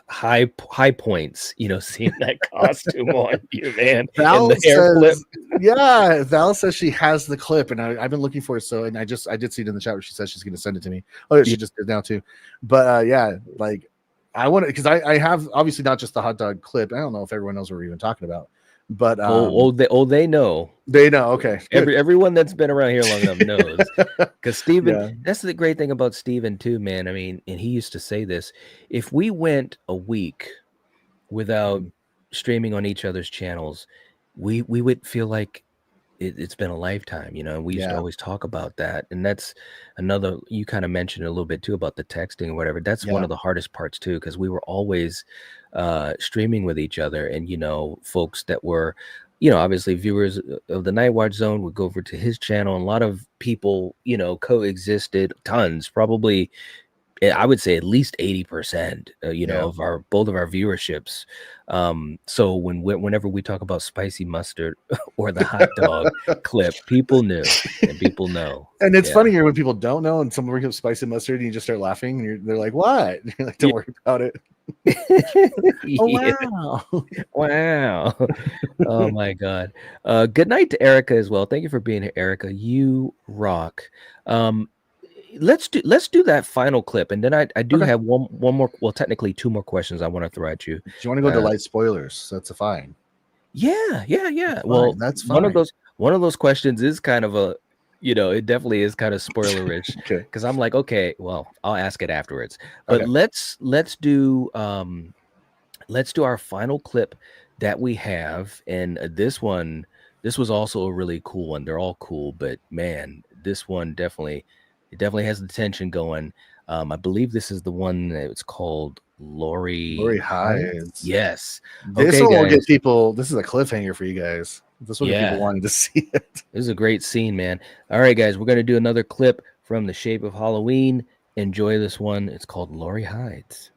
high points, seeing that costume on you, man. Val and the hair flip. Yeah, Val says she has the clip, and I've been looking for it. So, and I did see it in the chat where she says she's going to send it to me. Oh, she just did now too. But like I want it because I have obviously not just the hot dog clip. I don't know if everyone knows what we're even talking about. But they know. They know. Okay. Everyone that's been around here long enough knows. Because Steven, that's the great thing about Steven too, man. I mean, and he used to say this: if we went a week without streaming on each other's channels, we would feel like it's been a lifetime, and we used to always talk about that. And that's another, you kind of mentioned a little bit too about the texting or whatever. That's one of the hardest parts too, because we were always streaming with each other. And, folks that were, obviously viewers of the Night Watch Zone would go over to his channel. And a lot of people, coexisted, tons, probably, I would say at least 80%, of both of our viewerships. So whenever we talk about spicy mustard or the hot dog clip, people knew and people know. And it's funnier when people don't know and someone brings up spicy mustard and you just start laughing and they're like, "What?" You're like, "Don't worry about it." Wow. Wow. Oh my God. Good night to Erica as well. Thank you for being here, Erica. You rock. Let's do that final clip, and then I do have one more. Well, technically, 2 more questions I want to throw at you. Do you want to go to light spoilers? That's fine. Yeah. That's Well, that's fine. One of those questions is kind of a, it definitely is kind of spoilerish. Okay. Because I'm like, okay, well, I'll ask it afterwards. But let's do our final clip that we have, and this was also a really cool one. They're all cool, but man, this one definitely has the tension going. I believe this is the one that's called Lori Hides. Yes. This one will get people. This is a cliffhanger for you guys. This will get people wanting to see it. This is a great scene, man. All right, guys, we're going to do another clip from The Shape of Halloween. Enjoy this one. It's called Lori Hides.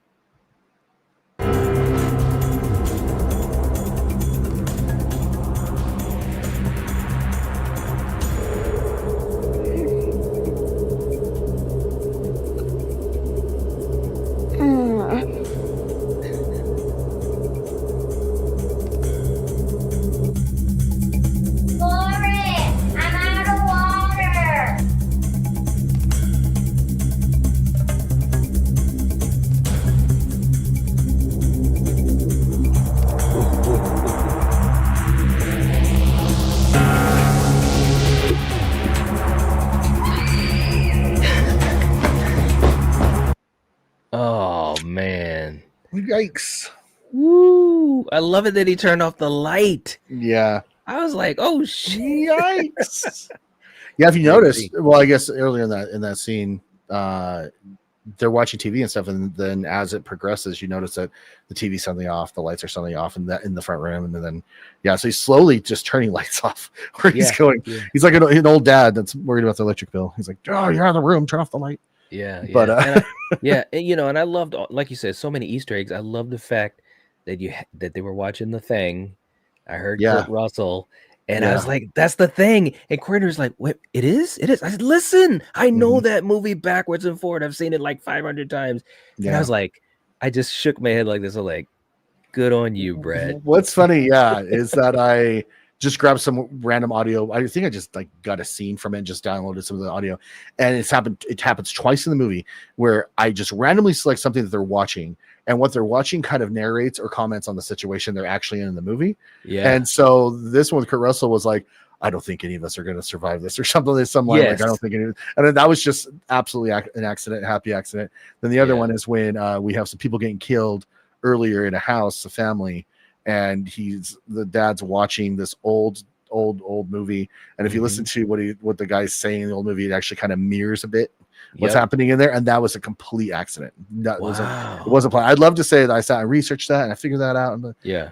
Yikes. Woo! I love it that he turned off the light. Yeah. I was like, oh shit. Yikes. Yeah, if you noticed, well, I guess earlier in that scene, they're watching TV and stuff, and then as it progresses, you notice that the TV's suddenly off, the lights are suddenly off in the front room, and then so he's slowly just turning lights off where he's going. Yeah. He's like an old dad that's worried about the electric bill. He's like, oh, you're out of the room, turn off the light. Yeah, but and I loved, like you said, so many Easter eggs. I love the fact that they were watching The Thing. I heard Kurt Russell. And I was like, that's the thing. And Quentin's like, wait, it is? It is. I said, listen, I know that movie backwards and forward. I've seen it like 500 times. Yeah. And I was like, I just shook my head like this. I'm like, good on you, Brad. What's funny, is that I just grabbed some random audio. I think I just like got a scene from it and just downloaded some of the audio. And it happens twice in the movie where I just randomly select something that they're watching. And what they're watching kind of narrates or comments on the situation they're actually in the movie. Yeah. And so this one with Kurt Russell was like, I don't think any of us are going to survive this or something. There's some line like, I don't think any of it. And then that was just absolutely an accident, happy accident. Then the other one is when we have some people getting killed earlier in a house, a family, and the dad's watching this old movie. And if you listen to what the guy's saying in the old movie, it actually kind of mirrors a bit what's happening in there, and that was a complete accident. It wasn't planned. I'd love to say that I sat and researched that and I figured that out.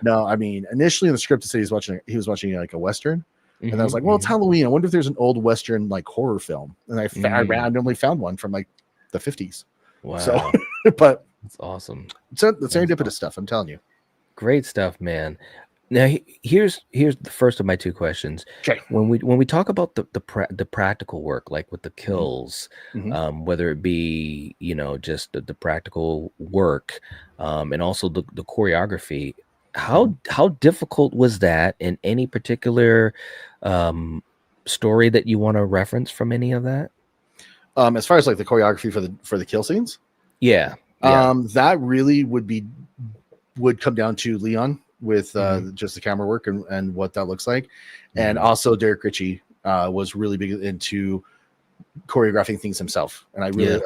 No, I mean, initially in the script it said he was watching like a Western, and I was like, well, it's Halloween. I wonder if there's an old Western like horror film, and I randomly found one from like the 50s. Wow! So, but that's awesome. So the serendipitous stuff. I'm telling you, great stuff, man. Now here's the first of my two questions. Okay. When we talk about the practical work, like with the kills, whether it be just the practical work, and also the choreography, how difficult was that in any particular story that you want to reference from any of that? As far as like the choreography for the kill scenes, that really would come down to Leon with just the camera work and what that looks like. And also Derek Ritchie was really big into choreographing things himself. And I really,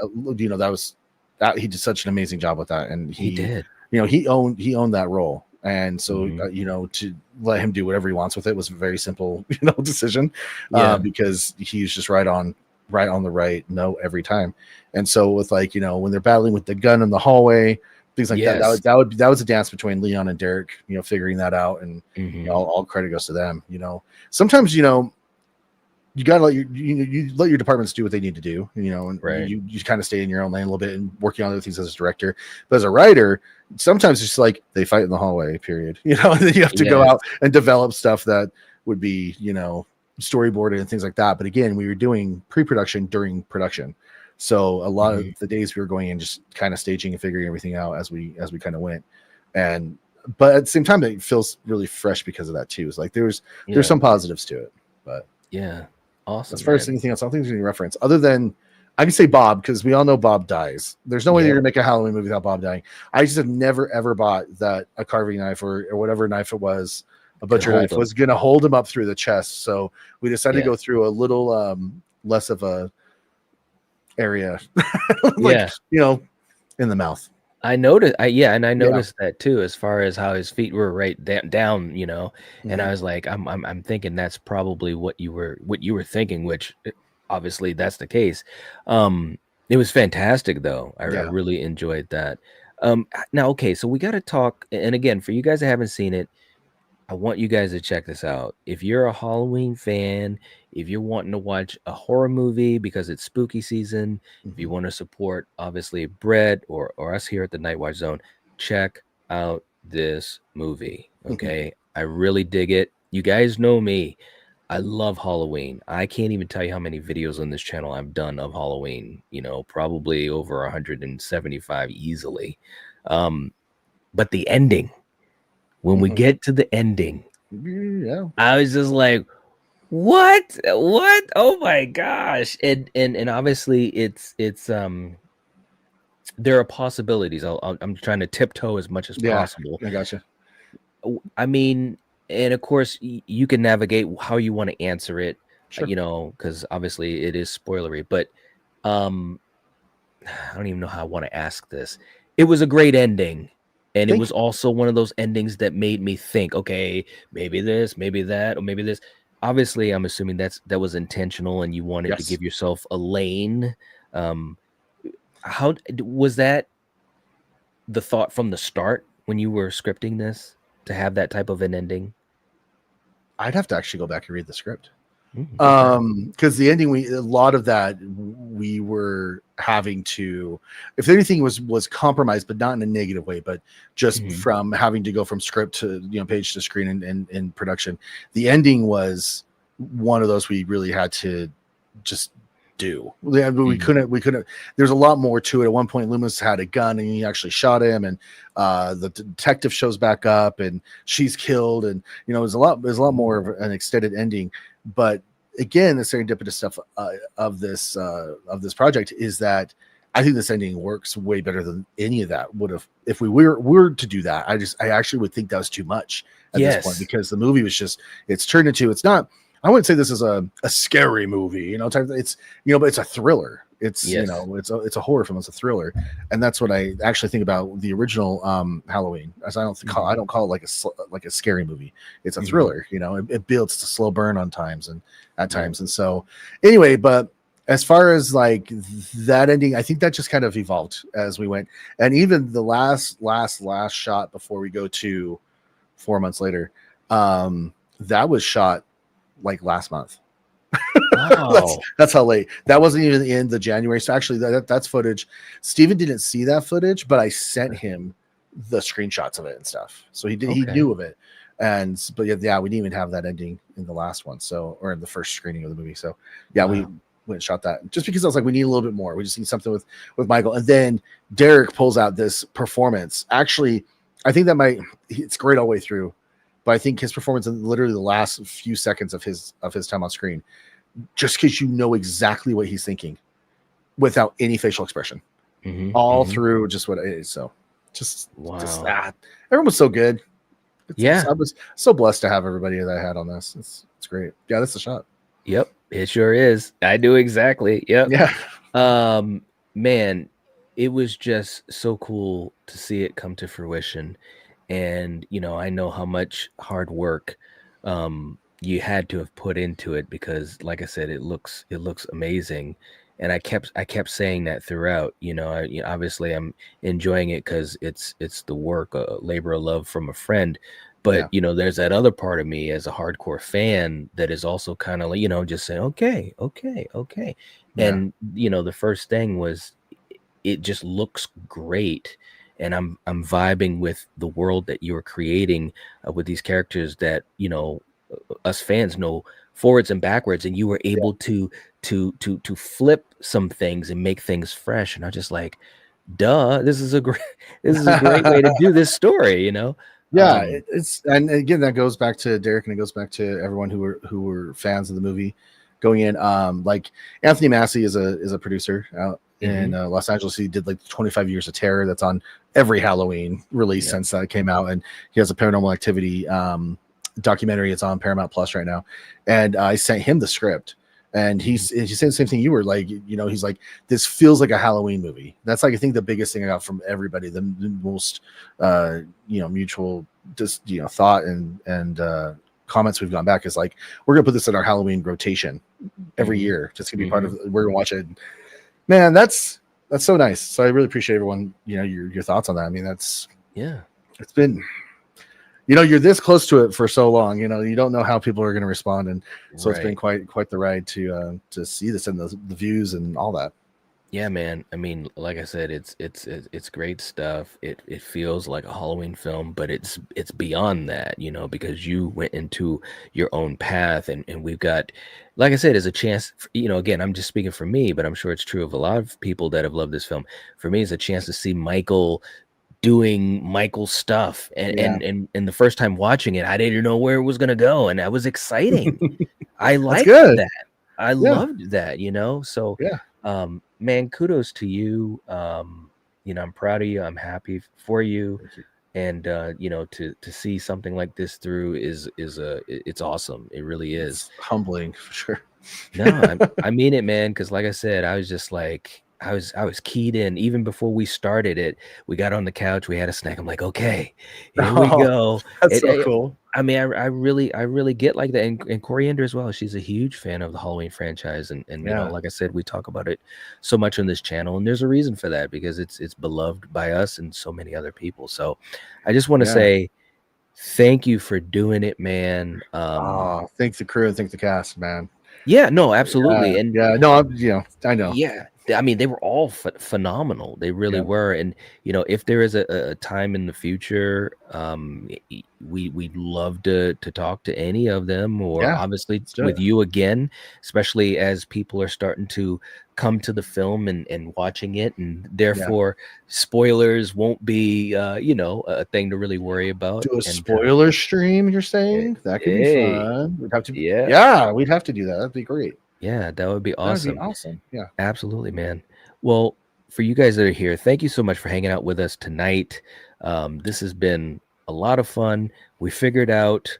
he did such an amazing job with that. And he did, he owned that role. And so, to let him do whatever he wants with it was a very simple, decision, because he's just right on the right note every time. And so with when they're battling with the gun in the hallway, things like that was a dance between Leon and Derek, figuring that out, and all credit goes to them. Sometimes you gotta let your departments do what they need to do, and you kind of stay in your own lane a little bit and working on other things as a director. But as a writer, sometimes it's just like they fight in the hallway, period. And then you have to go out and develop stuff that would be storyboarded and things like that. But again, we were doing pre-production during production. So a lot of the days we were going in just kind of staging and figuring everything out as we kind of went. But at the same time, it feels really fresh because of that too. It's like there's some positives to it. But awesome. As far as anything else, I don't think there's any reference other than I can say Bob, because we all know Bob dies. There's no way you're gonna make a Halloween movie without Bob dying. I just have never ever bought that a carving knife or whatever knife it was, a butcher knife, was gonna hold him up through the chest. So we decided to go through a little less of a area in the mouth. I noticed noticed that too, as far as how his feet were right down, and I was like, I'm thinking that's probably what you were thinking, which obviously that's the case. It was fantastic though. I really enjoyed that. Now, okay, so we got to talk, and again, for you guys that haven't seen it, I want you guys to check this out. If you're a Halloween fan, if you're wanting to watch a horror movie because it's spooky season, if you want to support obviously Brett or us here at the Night Watch Zone, check out this movie. Okay. I really dig it. You guys know me. I love Halloween. I can't even tell you how many videos on this channel I've done of Halloween, probably over 175 easily. But the ending, when we get to the ending, I was just like, what? Oh my gosh. And obviously it's there are possibilities. I'm trying to tiptoe as much as possible. I gotcha. I mean, and of course you can navigate how you want to answer it, because obviously it is spoilery, but I don't even know how I want to ask this. It was a great ending. And it Thank was also one of those endings that made me think, okay, maybe this, maybe that, or maybe this. Obviously, I'm assuming that was intentional, and you wanted to Yes. give yourself a lane. Um, how was that the thought from the start when you were scripting this to have that type of an ending? I'd have to actually go back and read the script. Okay. Because the ending, a lot of that we were having to, if anything, was compromised, but not in a negative way, but just Mhm. from having to go from script to page to screen and production. The ending was one of those we really had to just do. We Mhm. couldn't. There's a lot more to it. At one point, Loomis had a gun and he actually shot him, and the detective shows back up and she's killed, and there's a lot more of an extended ending, but again, the serendipitous stuff of this project is that I think this ending works way better than any of that would have if we were to do that. I actually would think that was too much at this point, Yes. because the movie was just, it's turned into, it's not, I wouldn't say this is a scary movie, it's but it's a thriller. It's Yes. it's a horror film. It's a thriller, and that's what I actually think about the original Halloween. As I don't call it like a scary movie. It's a thriller. It builds to slow burn on times and at times, and so anyway. But as far as like that ending, I think that just kind of evolved as we went, and even the last shot before we go to 4 months later, that was shot like last month. Wow. that's how late. That wasn't even in the January. So actually, that's footage. Steven didn't see that footage, but I sent him the screenshots of it and stuff. So he Okay. knew of it. But yeah, we didn't even have that ending in the last one. So, or in the first screening of the movie. So yeah, we went and shot that just because I was like, we need a little bit more. We just need something with Michael. And then Derek pulls out this performance. Actually, I think it's great all the way through, but I think his performance in literally the last few seconds of his time on screen, just because exactly what he's thinking without any facial expression, all through just what it is. So just everyone was so good. I was so blessed to have everybody that I had on this. It's great. Yeah, that's a shot. Yep, it sure is. I do exactly. Yep. Yeah. Man, it was just so cool to see it come to fruition. And I know how much hard work you had to have put into it, because like I said, it looks amazing. And I kept saying that throughout. Obviously I'm enjoying it because it's the work, a labor of love from a friend. But there's that other part of me as a hardcore fan that is also kind of like, just saying, okay. And the first thing was, it just looks great, and I'm vibing with the world that you're creating with these characters that us fans know forwards and backwards, and you were able to flip some things and make things fresh. And I'm just like, duh, this is a great way to do this story. Yeah, and again, that goes back to Derek, and it goes back to everyone who were fans of the movie going in. Like Anthony Massey is a producer out in Los Angeles. He did like 25 Years of Terror. That's on every Halloween release since that came out, and he has a Paranormal Activity documentary. It's on Paramount Plus right now, and I sent him the script. And he said the same thing you were like, he's like, this feels like a Halloween movie. That's like, I think the biggest thing I got from everybody, the most, mutual just, thought and comments we've gone back is like, we're going to put this in our Halloween rotation every year. Just to be part of, we're going to watch it. Man, that's so nice. So I really appreciate everyone, your thoughts on that. I mean, it's been, you're this close to it for so long, you don't know how people are going to respond. And so it's been quite the ride to see this and the views and all that. Yeah, man. I mean, like I said, it's great stuff. It feels like a Halloween film, but it's beyond that, because you went into your own path, and we've got, like I said, as a chance, again, I'm just speaking for me, but I'm sure it's true of a lot of people that have loved this film. For me, it's a chance to see Michael doing Michael stuff, and the first time watching it, I didn't know where it was gonna go, and that was exciting. I liked that. I loved that, so man, kudos to you. I'm proud of you. I'm happy for you. And to see something like this through is it's awesome. It really is. It's humbling for sure. No, I mean it, man, because like I said, I was just like, I was keyed in even before we started it. We got on the couch, we had a snack. I'm like, okay, here we Oh, go. that's so cool. I mean, I really get like that, and Coriander as well. She's a huge fan of the Halloween franchise, and you know, Yeah. like I said, we talk about it so much on this channel, and there's a reason for that because it's beloved by us and so many other people. So, I just want to Yeah. say thank you for doing it, man. Oh, thank the crew and thank the cast, man. Yeah, no, absolutely, and Yeah, no, I know. yeah, I mean, they were all phenomenal. They really Yeah. were. And you know, if there is a time in the future, we'd love to talk to any of them, or Yeah, obviously let's do with it. you again, especially as people are starting to come to the film and watching it, and therefore spoilers won't be you know, a thing to really worry about. Do a And spoiler stream, you're saying? That could be hey, fun. We'd have to yeah, we'd have to do that. That'd be great. yeah, that would be That would be awesome. awesome. Yeah. Absolutely, man. Well, for you guys that are here, thank you so much for hanging out with us tonight. This has been a lot of fun. We figured out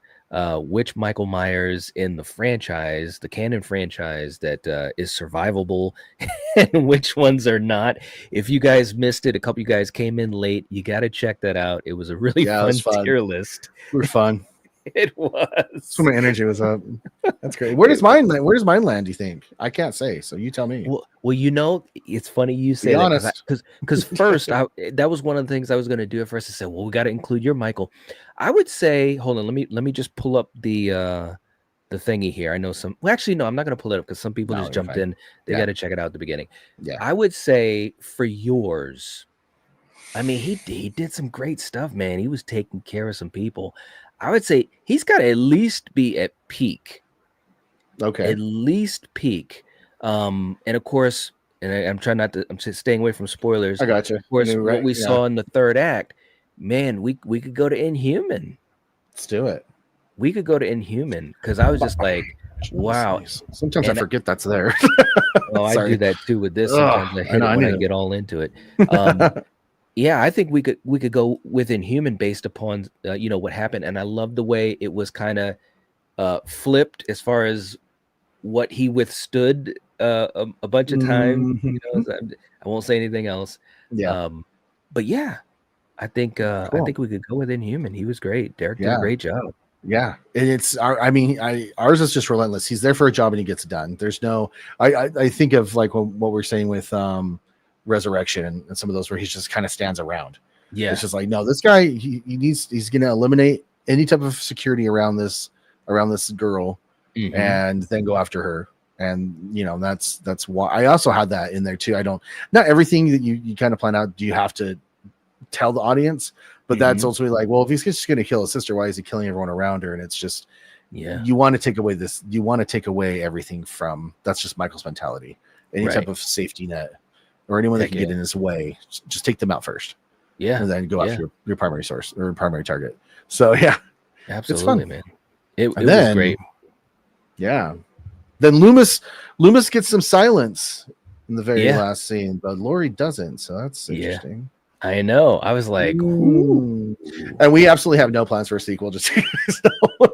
which Michael Myers in the franchise, the canon franchise, that is survivable and which ones are not. If you guys missed it, a couple of you guys came in late, you got to check that out. It was a really Yeah, it was fun fun. tier list. We were fun. It was. So my energy was up. That's great. Where does mine land? Where does mine land, do you think? I can't say, so you tell me. Well, you know, it's funny you say Be that honest. because first that was one of the things I was going to do at first. I said, well, we got to include your Michael. I would say, hold on, let me just pull up the thingy here. I know some. Well, actually, no, I'm not going to pull it up because some people No, just you're jumped fine. in. They Yeah. got to check it out at the beginning. Yeah. I would say for yours, I mean, he did some great stuff, man. He was taking care of some people. I would say he's got to at least be at peak. Okay. At least peak. And of course, and I'm trying not to, I'm just staying away from spoilers. I got you. Of course, Right? what we saw in the third act, man, we could go to Inhuman. Let's do it. We could go to Inhuman because I was just like, wow. Nice. Sometimes And I forget that's there. oh, I do Sorry. that too with this. Ugh, Sometimes I hit know, it I when need I it. get all into it. Yeah, I think we could go with Inhuman based upon you know, what happened, and I love the way it was kind of flipped as far as what he withstood a bunch of times. You know, I won't say anything else. Yeah. But yeah, I think I Cool. think we could go with Inhuman. He was great. Derek did Yeah. a great job. Yeah, and it's I mean, ours is just relentless. He's there for a job and he gets it done. There's no I think of like what we're saying with Resurrection and some of those where he just kind of stands around. Yeah, It's just like, no, this guy he's gonna eliminate any type of security around this girl Mhm. and then go after her. And you know, that's why I also had that in there too. Not everything that you kind of plan out do you have to tell the audience, but that's also like, well, if he's just going to kill his sister, why is he killing everyone around her? And it's just, yeah, you want to take away everything from, that's just Michael's mentality. Any Right. type of safety net or anyone that Heck can get in his way, just take them out first, yeah, and then go after your primary source or primary target. So yeah, absolutely, man. It was then, great. Yeah. Then Loomis gets some silence in the very Yeah. last scene, but Laurie doesn't. So that's Yeah. interesting. I know. I was like, ooh. And we absolutely have no plans for a sequel. Just so,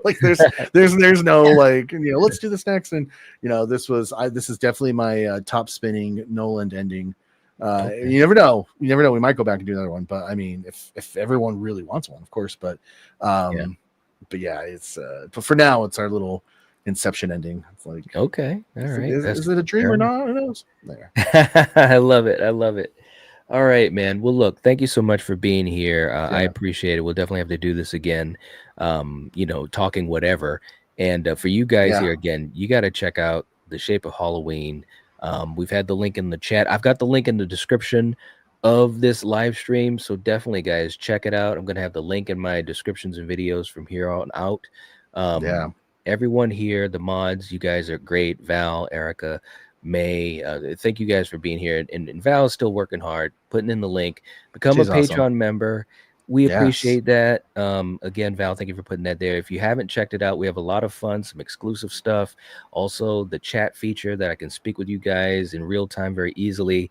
like there's no like, you know, let's do this next. And you know, this is definitely my top spinning Nolan ending. Okay. You never know. We might go back and do another one, but I mean, if everyone really wants one, of course. But but yeah, it's but for now, it's our little Inception ending. It's like, Okay, all right. is it a dream or not? Who knows? There. I love it. I love it. All right, man. Well, look, thank you so much for being here. I appreciate it. We'll definitely have to do this again. You know, talking whatever. And for you guys here again, you got to check out The Shape of Halloween. We've had the link in the chat. I've got the link in the description of this live stream. So definitely, guys, check it out. I'm going to have the link in my descriptions and videos from here on out. Everyone here, the mods, you guys are great. Val, Erica, May, thank you guys for being here. And Val is still working hard, putting in the link. Become She's a Patreon awesome. member. We appreciate that. Again, Val, thank you for putting that there. If you haven't checked it out, we have a lot of fun, some exclusive stuff. Also, the chat feature that I can speak with you guys in real time very easily.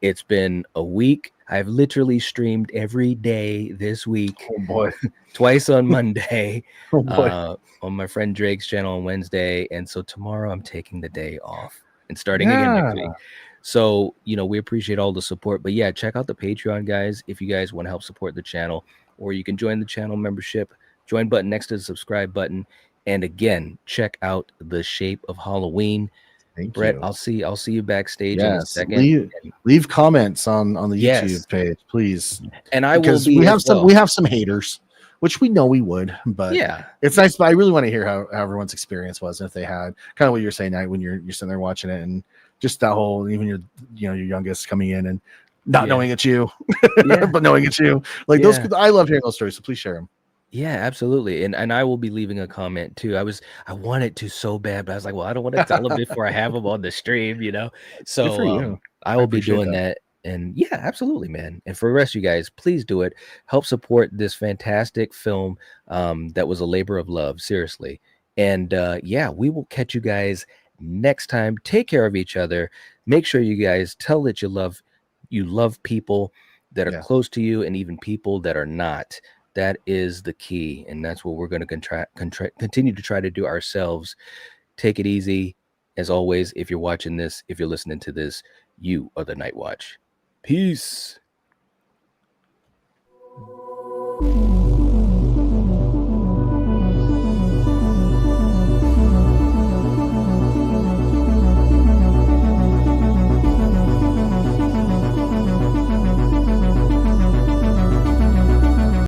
It's been a week. I've literally streamed every day this week. Oh boy. Twice on Monday. Oh boy. On my friend Drake's channel on Wednesday. And so tomorrow I'm taking the day off and starting again next week. So, we appreciate all the support. But yeah, check out the Patreon, guys, if you guys want to help support the channel, or you can join the channel membership, join button next to the subscribe button. And again, check out The Shape of Halloween. Thank Brett, you. I'll see you backstage in a Yes, second. leave comments on the Yes. YouTube page, please. And I will Because be we have as well. we have some haters, which we know we would, but Yeah. it's nice. But I really want to hear how everyone's experience was, and if they had kind of what you're saying, Night, when you're sitting there watching it, and just that whole, even your youngest coming in and not knowing it's you, but knowing it's you, like those. I love hearing those stories, so please share them. Yeah, absolutely. And I will be leaving a comment too. I wanted to so bad, but I was like, well, I don't want to tell them before I have them on the stream, So Good for you. I will be doing that. And yeah, absolutely, man. And for the rest of you guys, please do it. Help support this fantastic film that was a labor of love, seriously. And yeah, we will catch you guys next time. Take care of each other. Make sure you guys tell that you love people that are close to you, and even people that are not. That is the key, and that's what we're going to continue to try to do ourselves. Take it easy. As always, if you're watching this, if you're listening to this, you are the Night Watch. Peace.